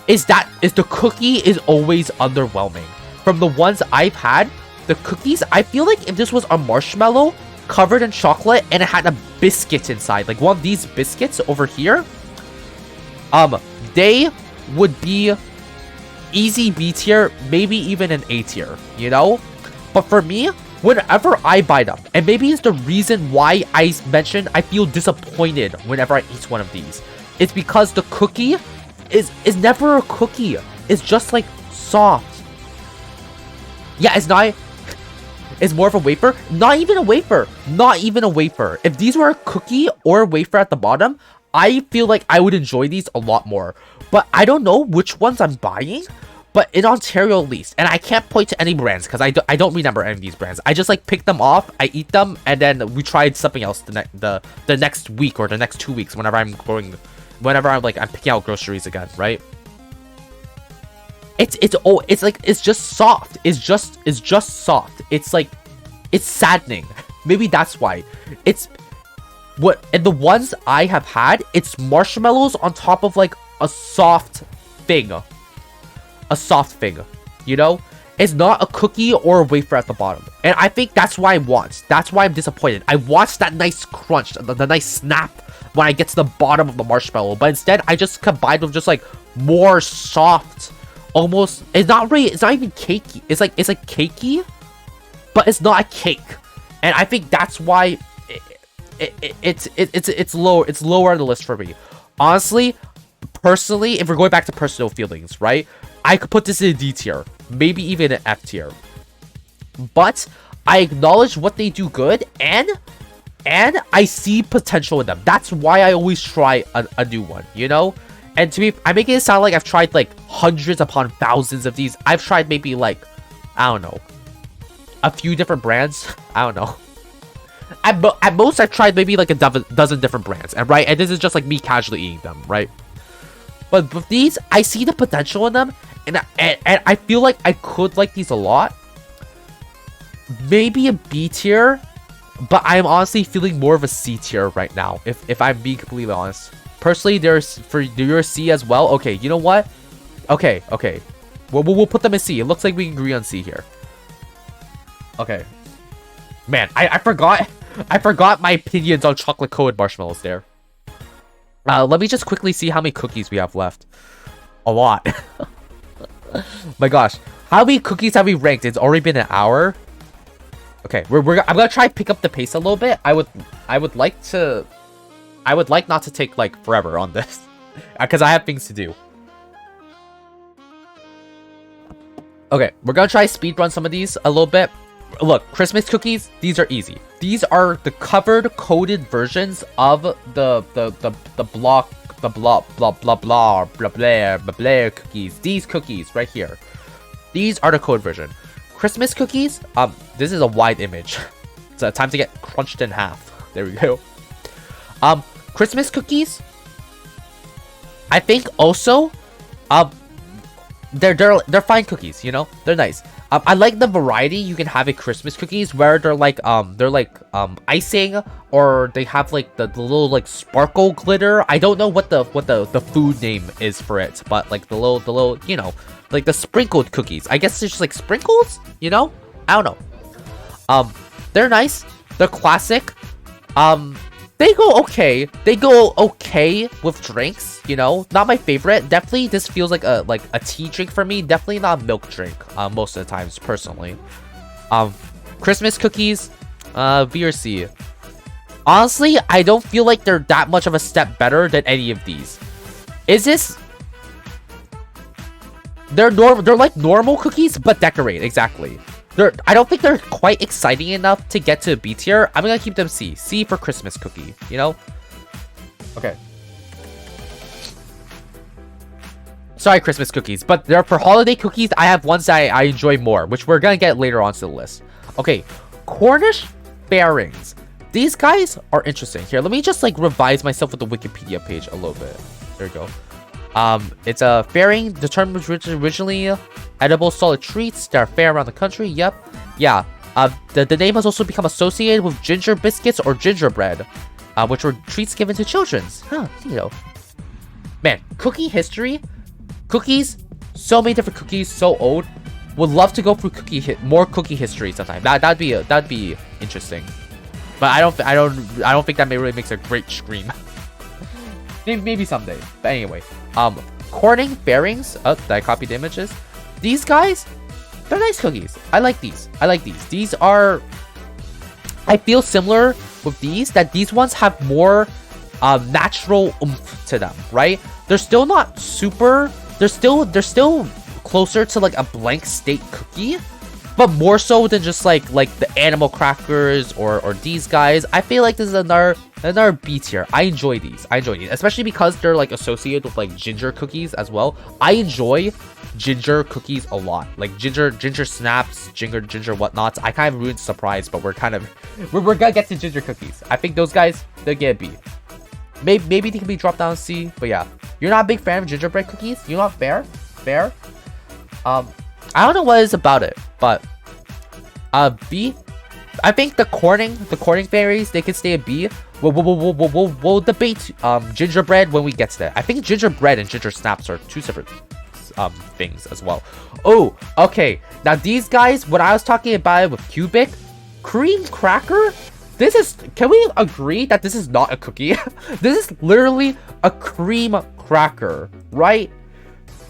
is the cookie is always underwhelming. From the ones I've had, the cookies, I feel like if this was a marshmallow covered in chocolate and it had a biscuit inside, like one of these biscuits over here, they would be easy B tier, maybe even an A tier, you know? But for me, whenever I buy them, and maybe it's the reason why I mentioned I feel disappointed whenever I eat one of these, it's because the cookie is never a cookie. It's just like soft. Yeah, it's more of a wafer. Not even a wafer. If these were a cookie or a wafer at the bottom, I feel like I would enjoy these a lot more. But I don't know which ones I'm buying. But in Ontario at least, and I can't point to any brands because I don't remember any of these brands. I just like pick them off, I eat them, and then we tried something else the next week or the next 2 weeks whenever I'm picking out groceries again, right? It's just soft. It's just soft. It's like, it's saddening. Maybe that's why. And the ones I have had, it's marshmallows on top of like a soft thing. You know? It's not a cookie or a wafer at the bottom. And I think that's why I'm disappointed. I want that nice crunch, the nice snap when I get to the bottom of the marshmallow. But instead, I just combined with just like more soft, almost, it's not even cakey. It's like cakey, but it's not a cake. And I think that's why it's lower on the list for me. Honestly, personally, if we're going back to personal feelings, right? I could put this in a D tier, maybe even an F tier. But I acknowledge what they do good, and I see potential in them. That's why I always try a new one, you know? And to me, I'm making it sound like I've tried like hundreds upon thousands of these. I've tried maybe like, I don't know, a few different brands. I don't know. At most, I've tried maybe like a dozen different brands, and right? And this is just like me casually eating them, right? But with these, I see the potential in them, and I feel like I could like these a lot. Maybe a B tier, but I'm honestly feeling more of a C tier right now, if I'm being completely honest. Personally, for your C as well. Okay, you know what? Okay. We'll put them in C. It looks like we can agree on C here. Okay. Man, I forgot my opinions on chocolate coated marshmallows there. Let me just quickly see how many cookies we have left. A lot. My gosh, how many cookies have we ranked? It's already been an hour. Okay, I'm gonna try to pick up the pace a little bit. I would like to I would like not to take like forever on this because I have things to do. Okay, we're gonna try speedrun some of these a little bit. Look, Christmas cookies, these are easy. These are the covered, coded versions of the blah blah blah blah blah blah cookies. These cookies right here. These are the code version. Christmas cookies, this is a wide image. So time to get crunched in half. There we go. Christmas cookies, I think also, they're fine cookies, you know? They're nice. I like the variety you can have in Christmas cookies where they're like icing, or they have like the little like sparkle glitter. I don't know what the food name is for it, but like the little, you know, like the sprinkled cookies. I guess it's just like sprinkles, you know? I don't know. They're nice. They're classic. They go okay. They go okay with drinks, you know? Not my favorite. Definitely this feels like a tea drink for me. Definitely not a milk drink most of the times, personally. Christmas cookies, B or C. Honestly, I don't feel like they're that much of a step better than any of these. Is this... They're like normal cookies, but decorate, exactly. I don't think they're quite exciting enough to get to B tier. I'm gonna keep them C. C for Christmas cookie, you know? Okay. Sorry, Christmas cookies, but they're for holiday cookies. I have ones that I enjoy more, which we're gonna get later onto the list. Okay, Cornish fairings. These guys are interesting. Here, let me just like revise myself with the Wikipedia page a little bit. There we go. It's a fairing, determined originally edible solid treats that are fair around the country. Yep. Yeah. The name has also become associated with ginger biscuits or gingerbread, which were treats given to children. Huh, you know. Man, cookie history. Cookies, so many different cookies, so old. Would love to go through more cookie history sometime. That'd be interesting. But I don't think that really makes a great stream. Maybe someday. But anyway, Corning fairings. Oh, did I copy the images? These guys, they're nice cookies. I like these. These are... I feel similar with these, that these ones have more natural oomph to them, right? They're still not super... They're still closer to like a blank state cookie, but more so than just like the animal crackers or these guys. I feel like this is another B tier. I enjoy these, especially because they're like associated with like ginger cookies as well. I enjoy ginger cookies a lot, like ginger snaps, ginger whatnots. I kind of ruined surprise, but we're gonna get to ginger cookies. I think those guys, they'll get a B. Maybe they can be dropped down to C, but yeah. You're not a big fan of gingerbread cookies? You're not fair? I don't know what it is about it, but B. I think the corning fairies, they can stay a B. We'll debate gingerbread when we get to that. I think gingerbread and ginger snaps are two separate things as well. Oh, okay. Now these guys, when I was talking about it with Cubic, cream cracker. Can we agree that this is not a cookie? This is literally a cream cracker, right?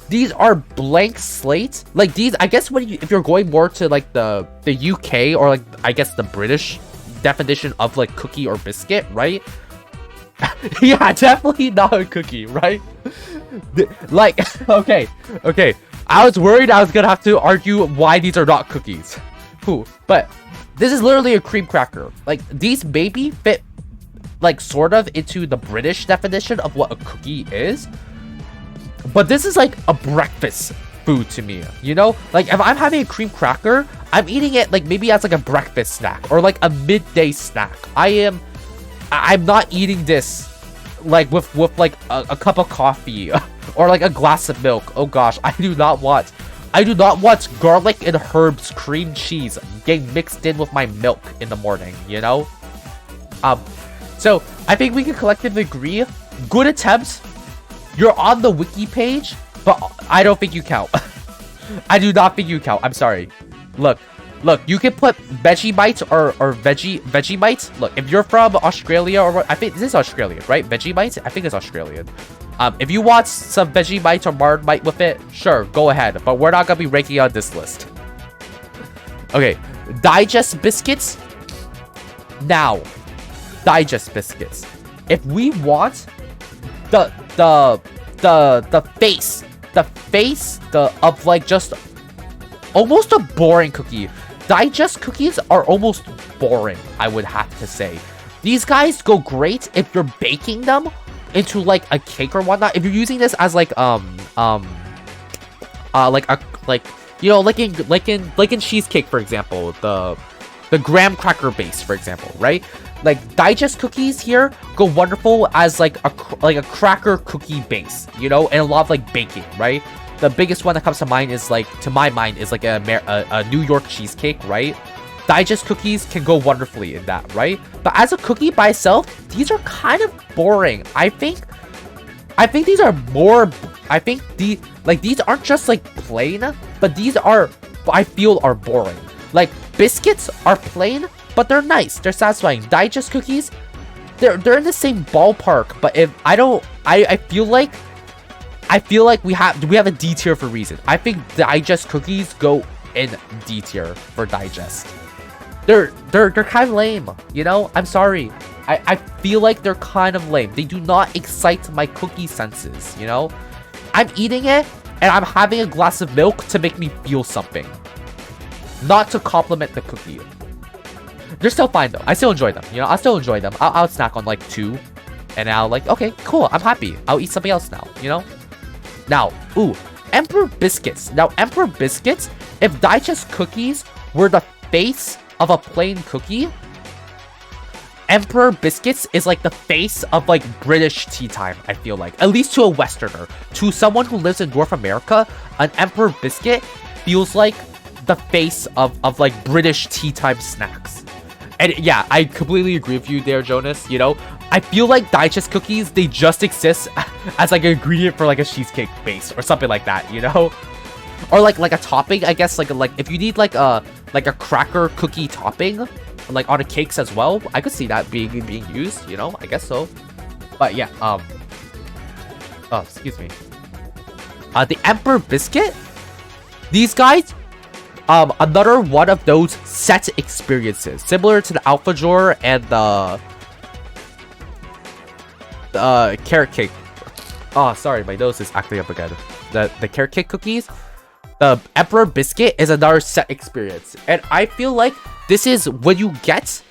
These are blank slates. Like these, I guess if you're going more to like the UK or like I guess the British definition of like cookie or biscuit, right? Yeah, definitely not a cookie, right? Like, okay. I was worried I was gonna have to argue why these are not cookies. Cool, but this is literally a cream cracker. Like, these maybe fit, like, sort of into the British definition of what a cookie is. But this is, like, a breakfast food to me, you know? Like, if I'm having a cream cracker, I'm eating it, like, maybe as, like, a breakfast snack. Or, like, a midday snack. I'm not eating this, like, with like, a cup of coffee. Or, like, a glass of milk. Oh, gosh. I do not want garlic and herbs cream cheese getting mixed in with my milk in the morning, you know? So I think we can collectively agree. Good attempts. You're on the wiki page, but I don't think you count. I do not think you count. I'm sorry. Look, you can put Vegemite or Vegemite. Look, if you're from Australia or I think this is Australian, right? Vegemite? I think it's Australian. If you want some Vegemite or Marmite with it, sure, go ahead. But we're not gonna be ranking on this list. Okay, digest biscuits. Now, digest biscuits. if we want the face of like just almost a boring cookie. Digest cookies are almost boring, I would have to say. These guys go great if you're baking them into like a cake or whatnot. If you're using this as like you know, like in cheesecake, for example, the graham cracker base, for example, right? Like digest cookies here go wonderful as like a cracker cookie base, you know, and a lot of like baking, right? The biggest one that comes to mind is like, to my mind, is like a New York cheesecake, right? Digest cookies can go wonderfully in that, right? But as a cookie by itself, these are kind of boring. I think these are more. I think these aren't just like plain, but these are, I feel, are boring. Like biscuits are plain, but they're nice. They're satisfying. Digest cookies, they're in the same ballpark. But if I feel like we have a D tier for a reason. I think digest cookies go in D tier for digest. They're kind of lame, you know? I'm sorry. I feel like they're kind of lame. They do not excite my cookie senses, you know? I'm eating it, and I'm having a glass of milk to make me feel something. Not to compliment the cookie. They're still fine, though. I still enjoy them, you know? I'll still enjoy them. I'll snack on, like, 2. And I'll, like, okay, cool. I'm happy. I'll eat something else now, you know? Now, ooh, Emperor Biscuits. Now, Emperor Biscuits, if digest cookies were the face of a plain cookie, Emperor Biscuits is like the face of like British tea time, I feel like. At least to a Westerner. To someone who lives in North America, an Emperor Biscuit feels like the face of like British tea time snacks. And yeah, I completely agree with you there, Jonas. You know, I feel like digest cookies, they just exist as like an ingredient for like a cheesecake base or something like that, you know? Or like a topping, I guess, like if you need like a cracker cookie topping, like on the cakes as well, I could see that being used, you know? I guess so. But yeah, oh, excuse me. The Emperor Biscuit, these guys, another one of those set experiences, similar to the Alpha Drawer and the carrot cake. Oh, sorry, my nose is acting up again. The carrot cake cookies. The Emperor Biscuit is another set experience, and I feel like this is when you get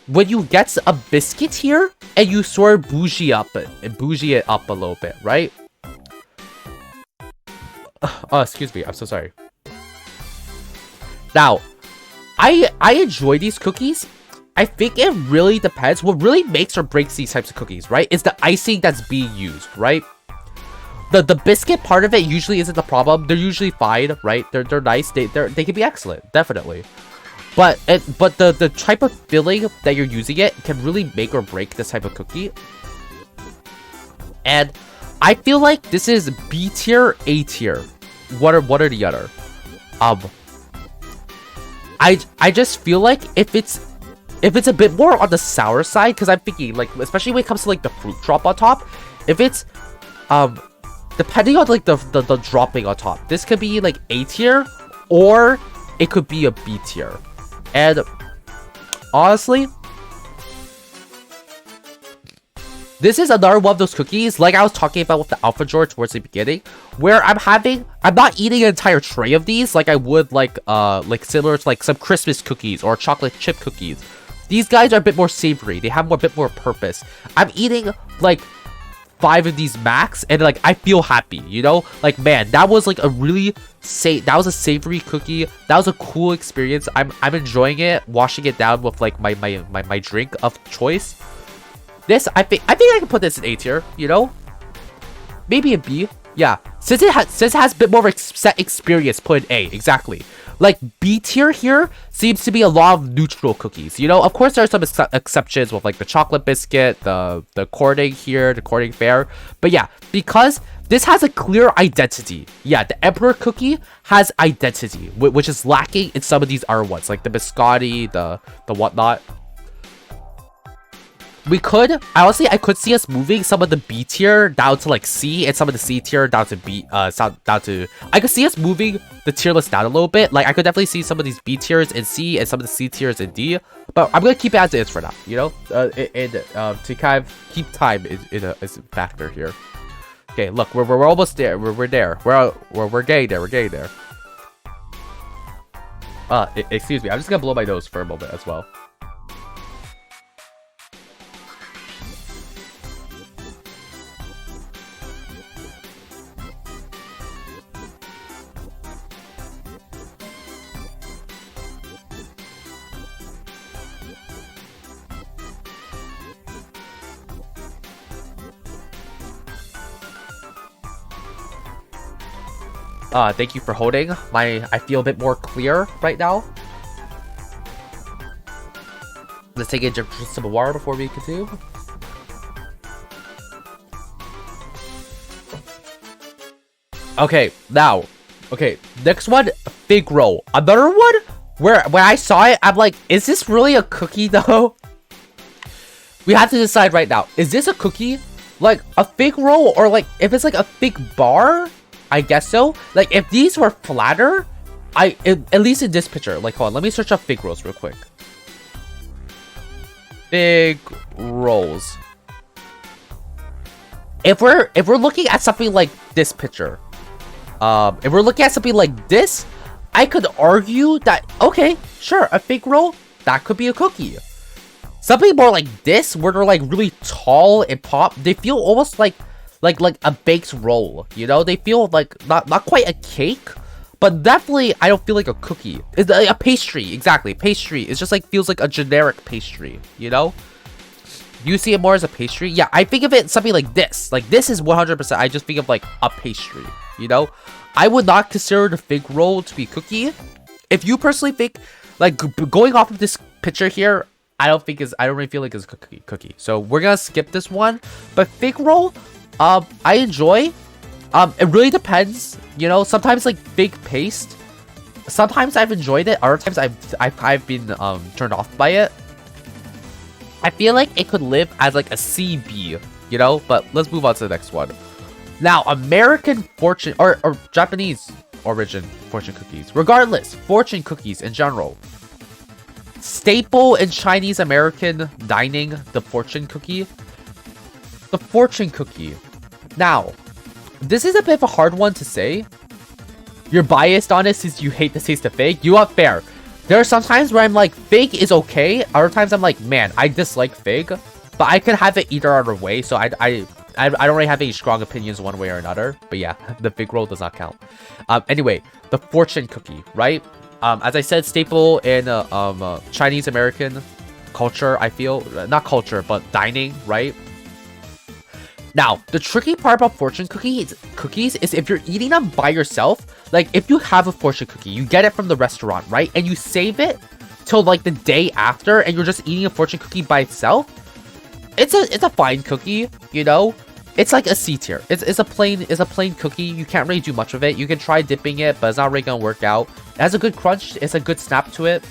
a biscuit here and you sort of bougie it up a little bit, right? Oh, excuse me, I'm so sorry. Now, I enjoy these cookies. I think it really depends. What really makes or breaks these types of cookies, right, is the icing that's being used, right? The biscuit part of it usually isn't the problem. They're usually fine, right? They're nice. They can be excellent, definitely. But the type of filling that you're using it can really make or break this type of cookie. And I feel like this is B tier, A tier. What are the other? I just feel like if it's a bit more on the sour side, because I'm thinking like, especially when it comes to like the fruit drop on top, if it's depending on like the dropping on top, this could be like A tier or it could be a B tier. And honestly, this is another one of those cookies, like I was talking about with the Alpha Drawer towards the beginning, where I'm not eating an entire tray of these like I would like similar to like some Christmas cookies or chocolate chip cookies. These guys are a bit more savory. They have a bit more purpose. I'm eating like 5 of these max, and like I feel happy, you know? Like, man, that was like a really that was a savory cookie. That was a cool experience. I'm enjoying it, washing it down with like my drink of choice. This I think I can put this in A tier, you know? Maybe a B. Yeah, since it has a bit more of a set experience, put in A, exactly. Like, B tier here seems to be a lot of neutral cookies, you know? Of course, there are some exceptions with, like, the chocolate biscuit, the Corning here, the Corning Fair. But yeah, because this has a clear identity. Yeah, the Emperor cookie has identity, which is lacking in some of these other ones, like the biscotti, the whatnot. we could, honestly, I could see us moving some of the B tier down to like C and some of the C tier down to B, down to, I could see us moving the tier list down a little bit. Like, I could definitely see some of these B tiers in C and some of the C tiers in D, but I'm gonna keep it as it is for now, you know? To kind of keep time is a factor here. Okay, look, we're almost there. We're there. We're getting there. We're getting there. Excuse me. I'm just gonna blow my nose for a moment as well. Thank you for holding. I feel a bit more clear right now. Let's take a sip of water before we continue. Okay, now. Okay, next one, fig roll. Another one where when I saw it, I'm like, is this really a cookie though? We have to decide right now. Is this a cookie? Like a fig roll, or like if it's like a fig bar? I guess so. Like, if these were flatter, at least in this picture. Like, hold on, let me search up fig rolls real quick. Fig rolls. If we're looking at something like this picture, if we're looking at something like this, I could argue that, okay, sure, a fig roll, that could be a cookie. Something more like this, where they're like really tall and pop, they feel almost like a baked roll, you know? They feel like not quite a cake, but definitely I don't feel like a cookie. It's a pastry, exactly. Pastry. It's just like feels like a generic pastry, you know? You see it more as a pastry? Yeah, I think of it something like this. Like this is 100%. I just think of like a pastry, you know? I would not consider the fig roll to be cookie. If you personally think, like going off of this picture here, I don't really feel like it's a cookie. So we're gonna skip this one. But fig roll, I enjoy. It really depends, you know. Sometimes like fig paste. Sometimes I've enjoyed it. Other times I've been turned off by it. I feel like it could live as like a CB, you know. But let's move on to the next one. Now, American fortune or Japanese origin fortune cookies. Regardless, fortune cookies in general. Staple in Chinese American dining, the fortune cookie. The fortune cookie. Now, this is a bit of a hard one to say. You're biased on it since you hate the taste of fig. You are fair. There are some times where I'm like, fig is okay. Other times I'm like, man, I dislike fig. But I could have it either other way. So I don't really have any strong opinions one way or another. But yeah, the fig roll does not count. Anyway, the fortune cookie, right? As I said, staple in Chinese American culture, I feel. Not culture, but dining, right? Now, the tricky part about fortune cookies is if you're eating them by yourself, like if you have a fortune cookie, you get it from the restaurant, right? And you save it till like the day after and you're just eating a fortune cookie by itself. It's a fine cookie, you know? It's like a C tier. It's a plain cookie. You can't really do much of it. You can try dipping it, but it's not really gonna work out. It has a good crunch, it's a good snap to it.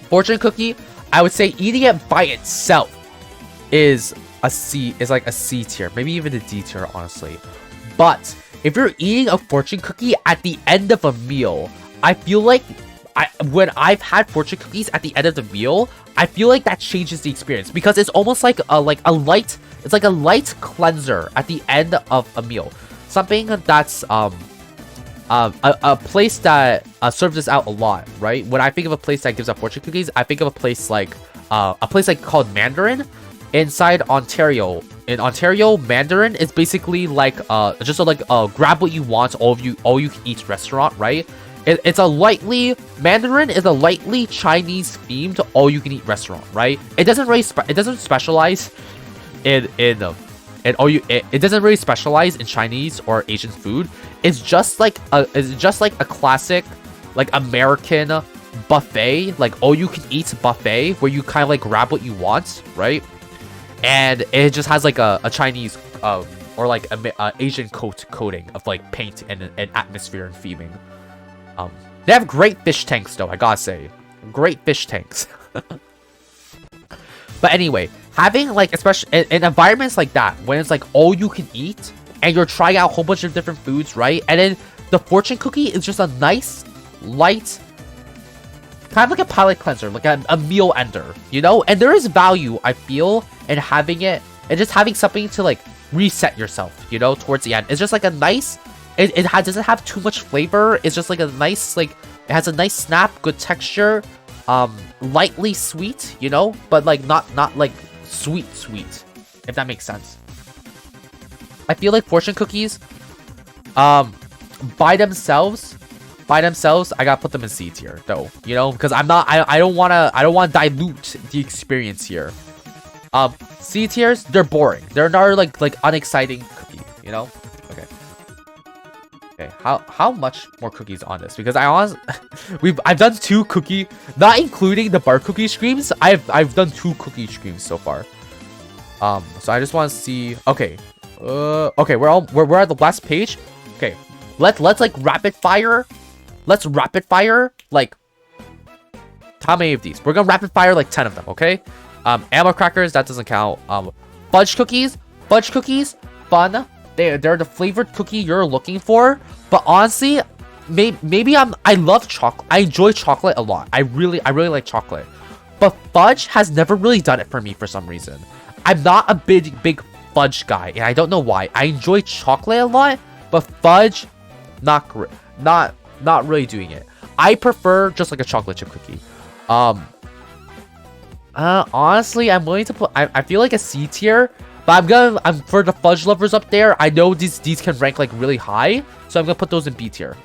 Fortune cookie, I would say eating it by itself is like a C tier, maybe even a D tier, honestly. But if you're eating a fortune cookie at the end of a meal, I feel like when I've had fortune cookies at the end of the meal, I feel like that changes the experience because it's almost like a light cleanser at the end of a meal. Something that's a place that serves this out a lot, right? When I think of a place that gives out fortune cookies, I think of a place like called Mandarin inside Ontario. In Ontario, Mandarin is basically like just a grab what you want, all you can eat restaurant, right? Mandarin is a lightly Chinese themed all you can eat restaurant, right? It doesn't really specialize it doesn't really specialize in Chinese or Asian food. It's just like a classic like American buffet, like all you can eat buffet where you kind of like grab what you want, right? And it just has like a Chinese or like a Asian coating of like paint and atmosphere and theming. They have great fish tanks though, I gotta say. Great fish tanks. But anyway, having like, especially in environments like that, when it's like all you can eat and you're trying out a whole bunch of different foods, right? And then the fortune cookie is just a nice, light, kind of like a palate cleanser, like a meal ender, you know? And there is value, I feel, in having it and just having something to like reset yourself, you know, towards the end. It's just like a nice, doesn't have too much flavor. It's just like a nice, like, it has a nice snap, good texture, lightly sweet, you know, but like not like sweet, if that makes sense. I feel like fortune cookies, by themselves, I gotta put them in C tier though, you know, because I don't wanna dilute the experience here. C tiers, they're boring. They're not like unexciting cookie, you know. Okay, how much more cookies on this? Because I've done 2 cookie, not including the bar cookie streams. I've done 2 cookie streams so far. So I just want to see. Okay, okay, we're at the last page. Okay, let's like rapid fire. Let's rapid fire like how many of these? We're gonna rapid fire like 10 of them. Okay, ammo crackers, that doesn't count. Fudge cookies, fun. They're the flavored cookie you're looking for. But honestly, maybe I love chocolate. I enjoy chocolate a lot. I really like chocolate. But fudge has never really done it for me for some reason. I'm not a big fudge guy, and I don't know why. I enjoy chocolate a lot, but fudge, not really doing it. I prefer just like a chocolate chip cookie. Honestly, I'm willing to put. I feel like a C tier. But I'm for the fudge lovers up there. I know these can rank like really high, so I'm gonna put those in B tier.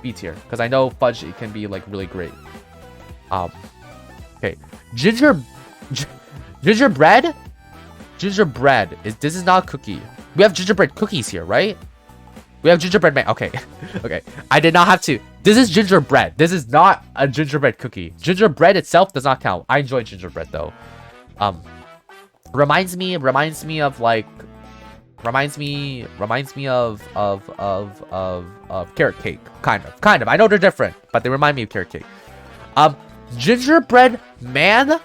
Because I know fudge it can be like really great. Okay, gingerbread. This is not a cookie. We have gingerbread cookies here, right? We have gingerbread man. Okay, okay. I did not have to. This is gingerbread. This is not a gingerbread cookie. Gingerbread itself does not count. I enjoy gingerbread though. Reminds me of like carrot cake, kind of. I know they're different, but they remind me of carrot cake. Gingerbread man.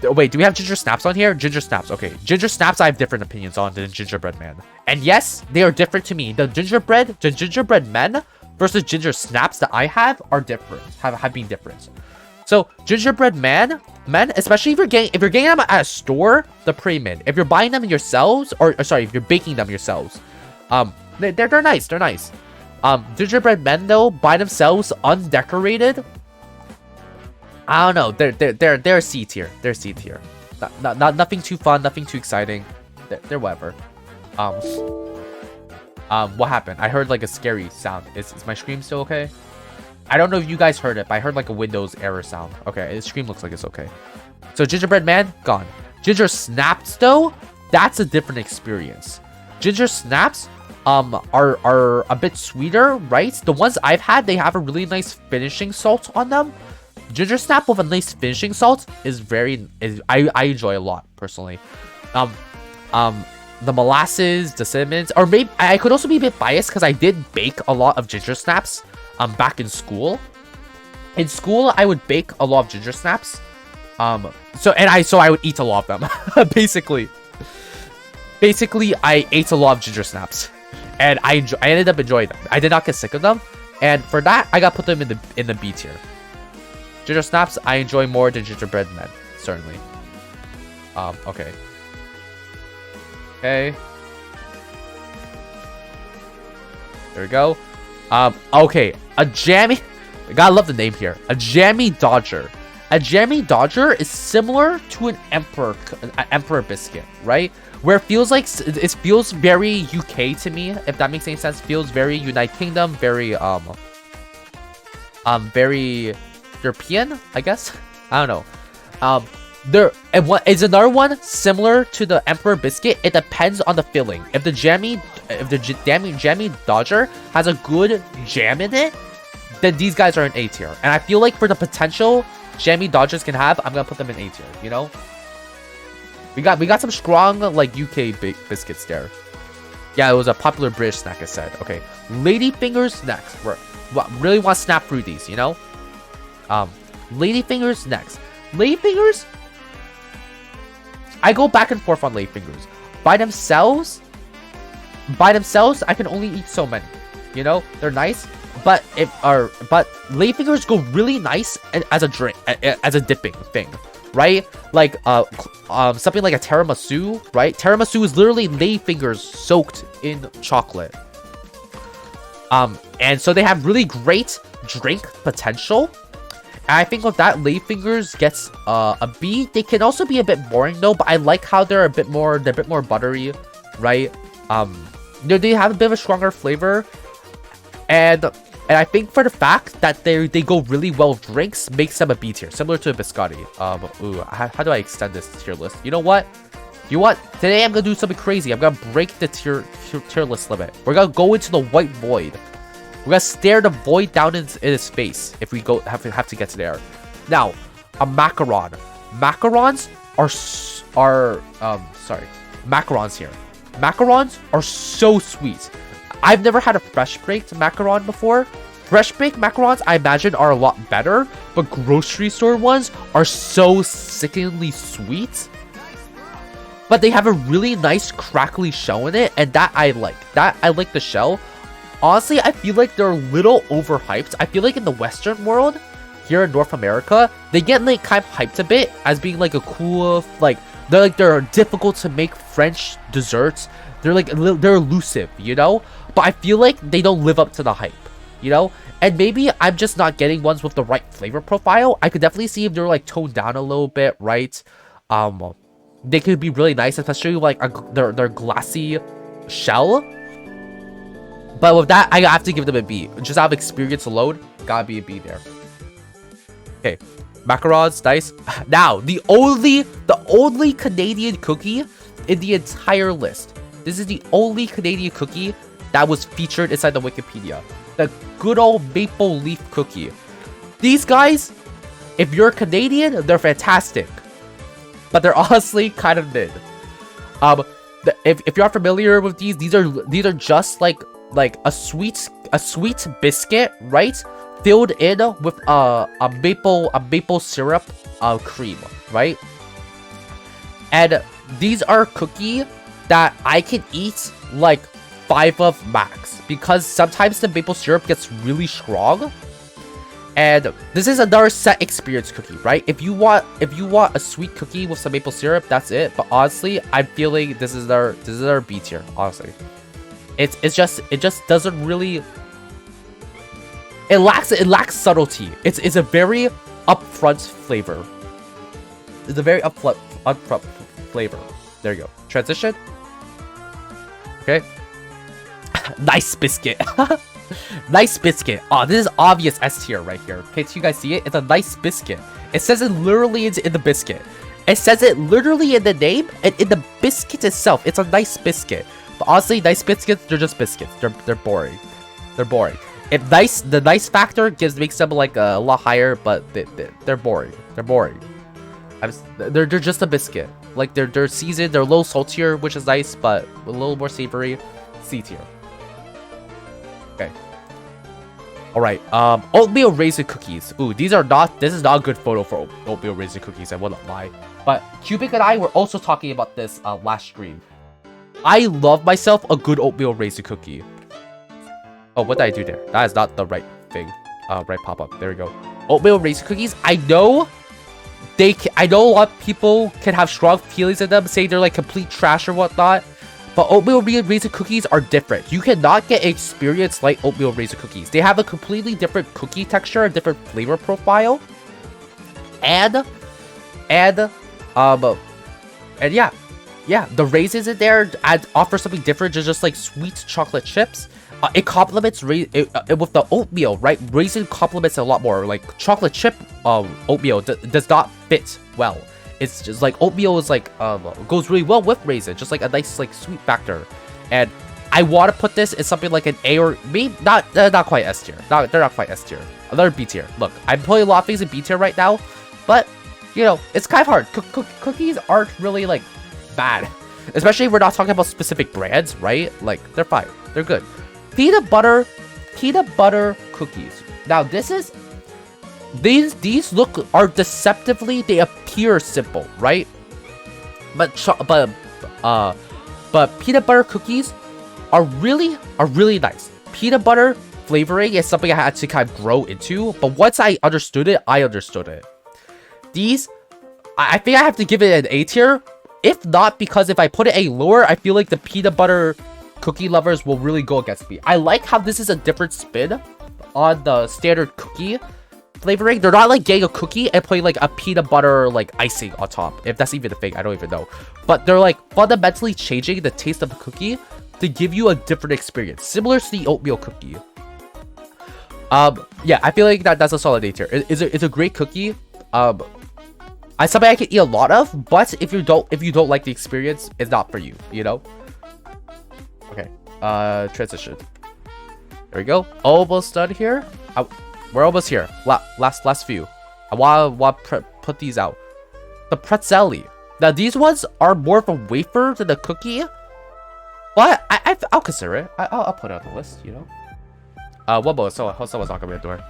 Wait, do we have ginger snaps on here? Ginger snaps. Okay, ginger snaps I have different opinions on than gingerbread man. And yes, they are different to me. The gingerbread men versus ginger snaps that I have are different. Have been different. So gingerbread men, especially if you're getting them at a store, they're pretty mid. If you're buying them yourselves, or sorry, if you're baking them yourselves, they're nice. They're nice. Gingerbread men though, by themselves, undecorated, I don't know. They're C tier. They're C tier. Not nothing too fun, nothing too exciting. They're whatever. What happened? I heard like a scary sound. Is my screen still okay? I don't know if you guys heard it, but I heard like a Windows error sound. Okay, the screen looks like it's okay. So gingerbread man, gone. Ginger snaps though, that's a different experience. Ginger snaps are a bit sweeter, right? The ones I've had, they have a really nice finishing salt on them. Ginger snap with a nice finishing salt is I enjoy a lot personally. The molasses, the cinnamons, or maybe I could also be a bit biased because I did bake a lot of ginger snaps back in school. In school, I would bake a lot of ginger snaps. So I would eat a lot of them. Basically, I ate a lot of ginger snaps, and I ended up enjoying them. I did not get sick of them, and for that, I got put them in the B tier. Ginger snaps, I enjoy more than gingerbread men, certainly. Okay. Okay. There we go. Okay. A jammy... I gotta love the name here. A jammy dodger. A jammy dodger is similar to an emperor biscuit, right? Where it feels like... It feels very UK to me, if that makes any sense. Feels very United Kingdom, very, very European, I guess. I don't know. There and what is another one similar to the Emperor Biscuit. It depends on the filling. If the jammy dodger has a good jam in it, then these guys are in A tier. And I feel like for the potential jammy dodgers can have, I'm gonna put them in A tier. You know, we got some strong like UK biscuits there. Yeah, it was a popular British snack. I said okay. Ladyfingers next. Really want to snap through these, you know. Ladyfingers next. Lay fingers, I go back and forth on lay fingers. By themselves, I can only eat so many. You know, they're nice, but lay fingers go really nice as a drink, as a dipping thing, right? Like something like a tiramisu, right? Tiramisu is literally lay fingers soaked in chocolate. And so they have really great drink potential. And I think with that, lay fingers gets a B. They can also be a bit boring though, but I like how they're a bit more buttery, right? They have a bit of a stronger flavor, and I think for the fact that they go really well with drinks makes them a B tier, similar to a biscotti. How do I extend this tier list? You know what? Today I'm gonna do something crazy. I'm gonna break the tier list limit. We're gonna go into the white void. We're gonna stare the void down in his face if we have to get to there. Now, a macaron. Macarons macarons here. Macarons are so sweet. I've never had a fresh baked macaron before. Fresh baked macarons, I imagine, are a lot better, but grocery store ones are so sickeningly sweet. But they have a really nice crackly shell in it, and that I like. I like the shell. Honestly, I feel like they're a little overhyped. I feel like in the Western world, here in North America, they get like kind of hyped a bit as being like a cool, like they're difficult to make French desserts. They're elusive, you know? But I feel like they don't live up to the hype, you know? And maybe I'm just not getting ones with the right flavor profile. I could definitely see if they're like toned down a little bit, right? They could be really nice, especially like their glassy shell. But with that, I have to give them a B. Just out of experience alone, gotta be a B there. Okay, macarons, nice. Now, the only Canadian cookie in the entire list. This is the only Canadian cookie that was featured inside the Wikipedia. The good old maple leaf cookie. These guys, if you're Canadian, they're fantastic. But they're honestly kind of mid. If you're familiar with these are just like a sweet biscuit, right? Filled in with a maple syrup cream, right? And these are cookie that I can eat like 5 of max, because sometimes the maple syrup gets really strong. And this is another set experience cookie, right? If you want a sweet cookie with some maple syrup, that's it. But honestly, I'm feeling this is our B tier, honestly. It just doesn't really, it lacks subtlety. It's a very upfront flavor. It's a very upfront flavor. There you go. Transition. Okay. Nice Biscuit. Nice Biscuit. Oh, this is obvious S tier right here. Okay, so you guys see it? It's a Nice Biscuit. It says it literally in the biscuit. It says it literally in the name and in the biscuit itself. It's a Nice Biscuit. But honestly, Nice Biscuits, they're just biscuits. They're boring. They're boring. If the nice factor makes them like a lot higher, but they're boring. They're boring. They're just a biscuit. Like they're seasoned. They're a little saltier, which is nice, but a little more savory. C tier. Okay. All right. Oatmeal raisin cookies. Ooh, this is not a good photo for oatmeal raisin cookies. I will not lie. But CubeTincan and I were also talking about this last stream. I love myself a good oatmeal raisin cookie. Oh, what did I do there? That is not the right thing. Right pop-up. There we go. Oatmeal raisin cookies. I know a lot of people can have strong feelings in them, saying they're like complete trash or whatnot. But oatmeal raisin cookies are different. You cannot get experience like oatmeal raisin cookies. They have a completely different cookie texture, a different flavor profile. And yeah, the raisins in there offer something different, just like sweet chocolate chips. It complements with the oatmeal, right? Raisin complements a lot more. Like chocolate chip oatmeal does not fit well. It's just like oatmeal is like goes really well with raisin, just like a nice like sweet factor. And I want to put this in something like an A or maybe not quite S tier. They're not quite S tier. Another B tier. Look, I'm putting a lot of things in B tier right now, but you know it's kind of hard. Cookies aren't really like bad, especially if we're not talking about specific brands, right? Like they're fine, they're good. Peanut butter cookies. Now this is these are deceptively, they appear simple, right? But peanut butter cookies are really nice. Peanut butter flavoring is something I had to kind of grow into, but once I understood it, These, I think I have to give it an A tier. If not, because if I put it A lower, I feel like the peanut butter cookie lovers will really go against me. I like how this is a different spin on the standard cookie flavoring. They're not like getting a cookie and putting like a peanut butter like icing on top. If that's even a thing, I don't even know. But they're like fundamentally changing the taste of the cookie to give you a different experience, similar to the oatmeal cookie. Yeah, I feel like that's a solid A tier. It's a great cookie. Something I can eat a lot of, but if you don't like the experience, it's not for you, you know? Okay, transition. There we go. Almost done here. We're almost here. Last few. I want put these out. The pretzeli. Now these ones are more of a wafer than a cookie, but I'll consider it. I'll put it on the list, you know. One more. Someone's knocking on the door.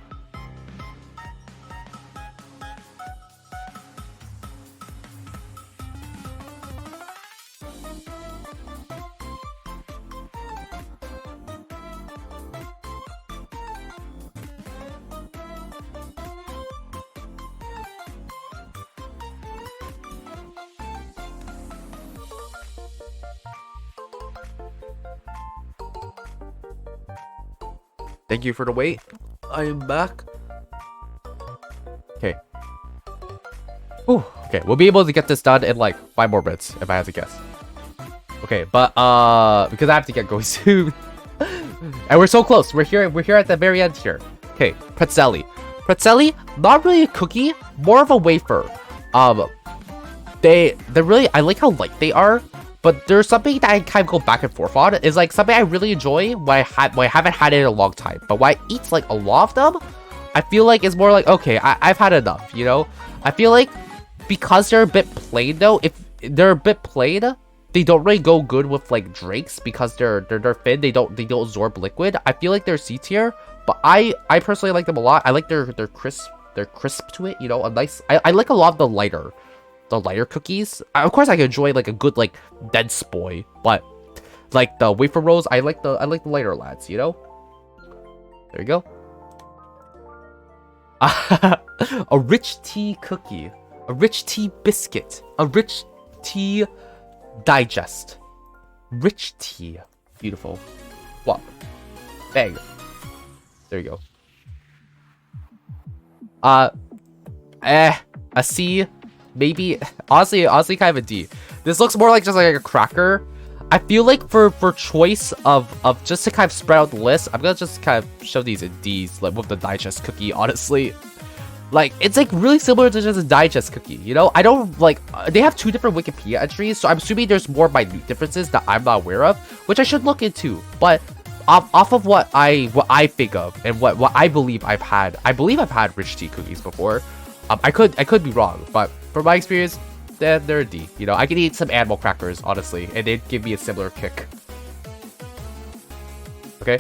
Thank you for the wait. I am back. Okay. Ooh, okay, we'll be able to get this done in like 5 more minutes, if I had to guess. Okay, but because I have to get going soon. And we're so close. We're here at the very end here. Okay, pretzeli. Pretzeli, not really a cookie, more of a wafer. They're really, I like how light they are. But there's something that I kind of go back and forth on. Is like something I really enjoy when I haven't had it in a long time. But when I eat like a lot of them, I feel like it's more like, okay, I've had enough, you know? I feel like because they're a bit plain though, if they're a bit plain, they don't really go good with like drinks because they're thin, they don't absorb liquid. I feel like they're C tier, but I personally like them a lot. I like their crisp to it, you know, a nice, I like a lot of the lighter cookies. Of course I can enjoy like a good like dense boy, but like the wafer rolls, I like the lighter lads, you know. There you go. A rich tea cookie, a rich tea biscuit, a rich tea digest, rich tea, beautiful. What? Bang. There you go. A C. Maybe, honestly kind of a D. This looks more like just like a cracker. I feel like for choice of just to kind of spread out the list, I'm gonna just kind of show these in D's, like with the digest cookie, honestly. Like, it's like really similar to just a digest cookie, you know? I don't, like, they have 2 different Wikipedia entries, so I'm assuming there's more minute differences that I'm not aware of, which I should look into. But off of what I think of and what I believe I've had, I believe I've had rich tea cookies before. I could be wrong, but from my experience, they're a D. You know, I could eat some animal crackers, honestly, and they'd give me a similar kick. Okay.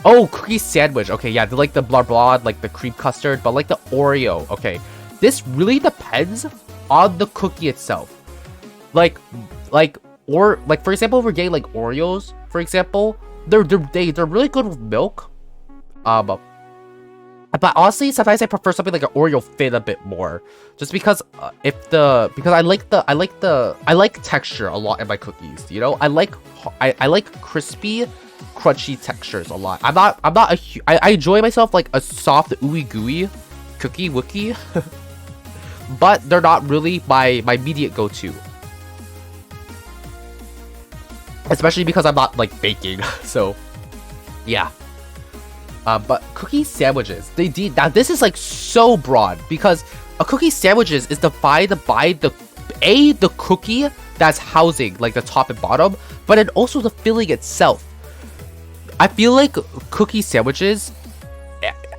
Oh, cookie sandwich. Okay, yeah, they're like the blah blah, like the cream custard, but like the Oreo. Okay, this really depends on the cookie itself. Like for example, if we're getting like Oreos, for example, they're really good with milk. But honestly, sometimes I prefer something like an Oreo Thin a bit more, just because I like texture a lot in my cookies. You know, I like crispy, crunchy textures a lot. I enjoy myself like a soft ooey gooey cookie wookie, but they're not really my immediate go-to. Especially because I'm not like baking, so yeah. But cookie sandwiches, now this is like so broad because a cookie sandwiches is defined by the cookie that's housing like the top and bottom, but then also the filling itself. I feel like cookie sandwiches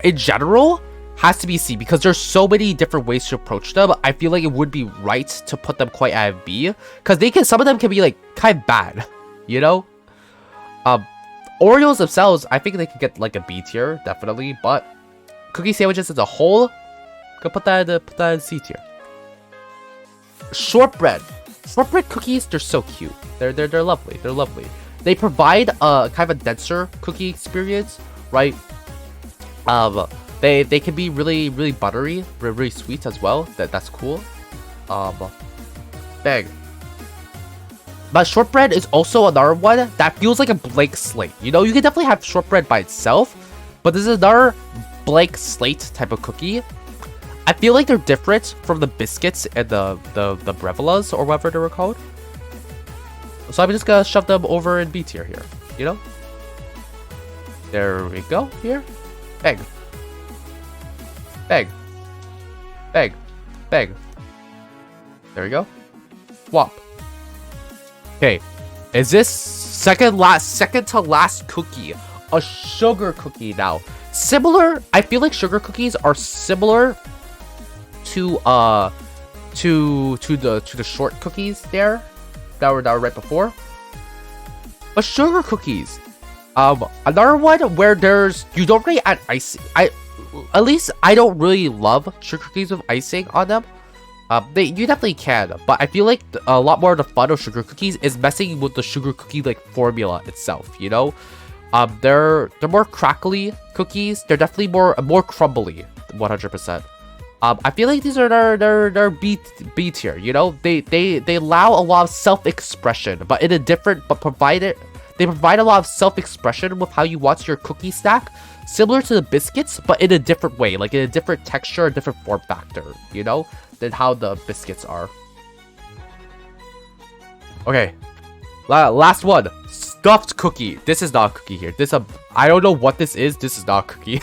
in general has to be C because there's so many different ways to approach them. I feel like it would be right to put them quite at B because some of them can be like kind of bad, you know. Oreos themselves, I think they could get like a B tier, definitely, but cookie sandwiches as a whole, go put that in C tier. Shortbread cookies, they're so cute. They're lovely. They're lovely. They provide a kind of a denser cookie experience, right? They can be really buttery, really sweet as well. That's cool. Bang. But shortbread is also another one that feels like a blank slate. You know, you can definitely have shortbread by itself, but this is another blank slate type of cookie. I feel like they're different from the biscuits and the brevelas or whatever they were called. So I'm just gonna shove them over in B tier here. You know? There we go. Here. Bang. Bang. Bang. Bang. There we go. Swap. Okay, is this second to last cookie a sugar cookie now? Similar, I feel like sugar cookies are similar to the short cookies there that were right before. But sugar cookies, another one where you don't really add icing. At least I don't really love sugar cookies with icing on them. You definitely can, but I feel like a lot more of the fun of sugar cookies is messing with the sugar cookie like formula itself. You know, they're more crackly cookies. They're definitely more crumbly, 100%. I feel like these are their B tier. You know, they allow a lot of self-expression, but in a different they provide a lot of self-expression with how you want your cookie stack, similar to the biscuits, but in a different way, like in a different texture, a different form factor. You know, than how the biscuits are. Okay, last one, stuffed cookie. This is not a cookie here. I don't know what this is. This is not a cookie.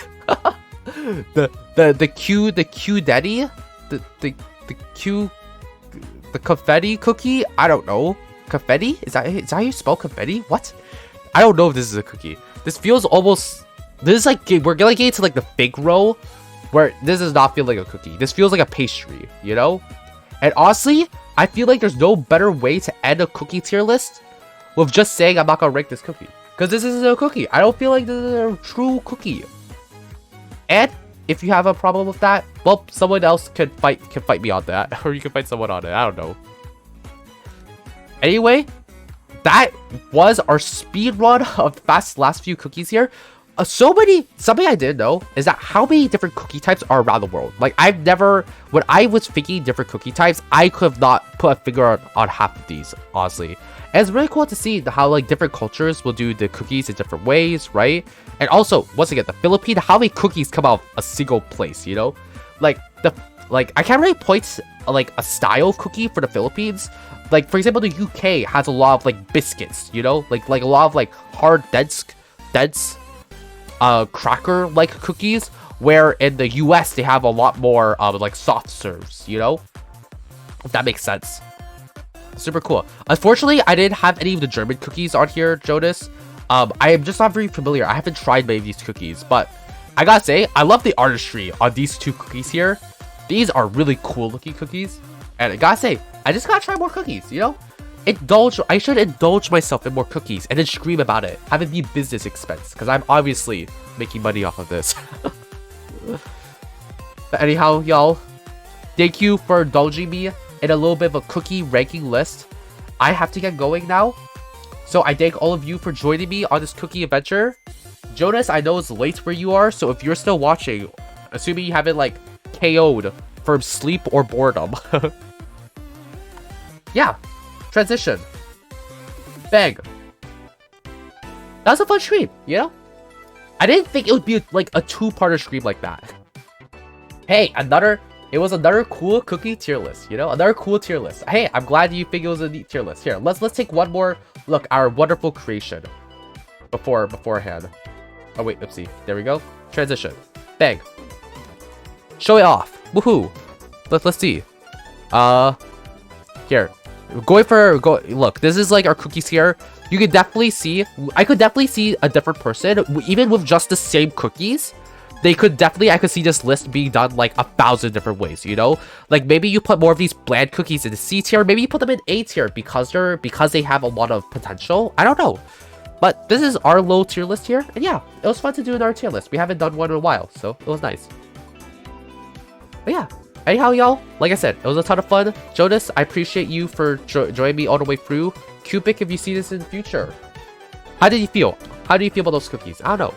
the Q daddy, the confetti cookie. I don't know. Confetti? Is that how you spell confetti? What? I don't know if this is a cookie. This feels almost. This is like we're gonna get into like the fig roll, where this does not feel like a cookie. This feels like a pastry, you know? And honestly, I feel like there's no better way to end a cookie tier list with just saying I'm not gonna rank this cookie. Because this isn't a cookie. I don't feel like this is a true cookie. And if you have a problem with that, well, someone else can fight me on that. Or you can fight someone on it. I don't know. Anyway, that was our speed run of the last few cookies here. Something I didn't know is that how many different cookie types are around the world. Like when I was thinking different cookie types, I could have not put a finger on half of these, honestly. And it's really cool to see how like different cultures will do the cookies in different ways, right? And also, once again, the Philippines, how many cookies come out of a single place, you know? Like I can't really point like a style cookie for the Philippines. Like for example, the UK has a lot of like biscuits, you know? Like a lot of like hard dense cracker like cookies, where in the US they have a lot more like soft serves, you know, if that makes sense. Super cool. Unfortunately, I didn't have any of the German cookies on here, Jonas. I am just not very familiar. I haven't tried many of these cookies, but I gotta say, I love the artistry on these two cookies here. These are really cool looking cookies, and I gotta say, I just gotta try more cookies, you know? I should indulge myself in more cookies and then scream about it, have it be business expense, because I'm obviously making money off of this. But anyhow, y'all, thank you for indulging me in a little bit of a cookie ranking list. I have to get going now, so I thank all of you for joining me on this cookie adventure. Jonas, I know it's late where you are, so if you're still watching, assuming you haven't like KO'd from sleep or boredom. Yeah. Transition. Bang. That was a fun stream, you know? I didn't think it would be like a two-parter stream like that. Hey, it was another cool cookie tier list, you know? Another cool tier list. Hey, I'm glad you think it was a neat tier list. Here, let's take one more look at our wonderful creation beforehand. Oh wait, oopsie. There we go. Transition. Bang. Show it off. Woohoo. Let's see. Here. Look, this is like our cookies here. You could definitely see, I could definitely see a different person, even with just the same cookies. I could see this list being done like 1,000 different ways, you know? Like maybe you put more of these bland cookies in the C tier, maybe you put them in A tier because they have a lot of potential. I don't know. But this is our low tier list here, and yeah, it was fun to do another tier list. We haven't done one in a while, so it was nice. But yeah. Anyhow, y'all, like I said, it was a ton of fun. Jonas, I appreciate you for joining me all the way through. Cubic, if you see this in the future. How did you feel? How do you feel about those cookies? I don't know.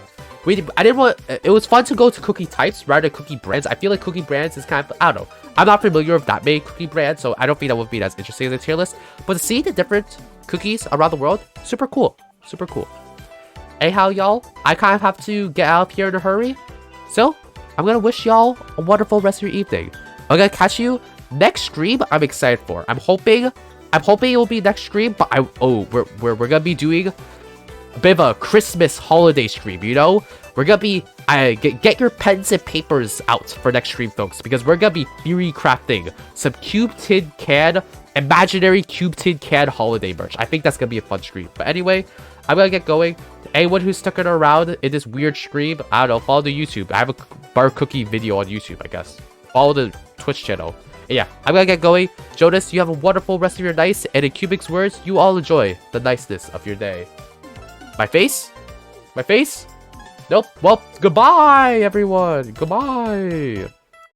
I didn't want. It was fun to go to cookie types rather than cookie brands. I feel like cookie brands is kind of. I don't know. I'm not familiar with that many cookie brands, so I don't think that would be as interesting as a tier list. But to see the different cookies around the world, super cool. Super cool. Anyhow, y'all, I kind of have to get out of here in a hurry. So, I'm gonna wish y'all a wonderful rest of your evening. I'm gonna catch you next stream. I'm excited for. I'm hoping it will be next stream, but we're gonna be doing a bit of a Christmas holiday stream, you know? We're gonna be get your pens and papers out for next stream, folks, because we're gonna be theory crafting some CubeTincan, imaginary CubeTincan holiday merch. I think that's gonna be a fun stream. But anyway, I'm gonna get going. To anyone who's stuck around in this weird stream, I don't know, follow the YouTube. I have a bar cookie video on YouTube, I guess. Follow the Twitch channel. And yeah, I'm gonna get going. Jonas, you have a wonderful rest of your night, and in Cubic's words, you all enjoy the niceness of your day. My face? My face? Nope. Well, goodbye, everyone. Goodbye.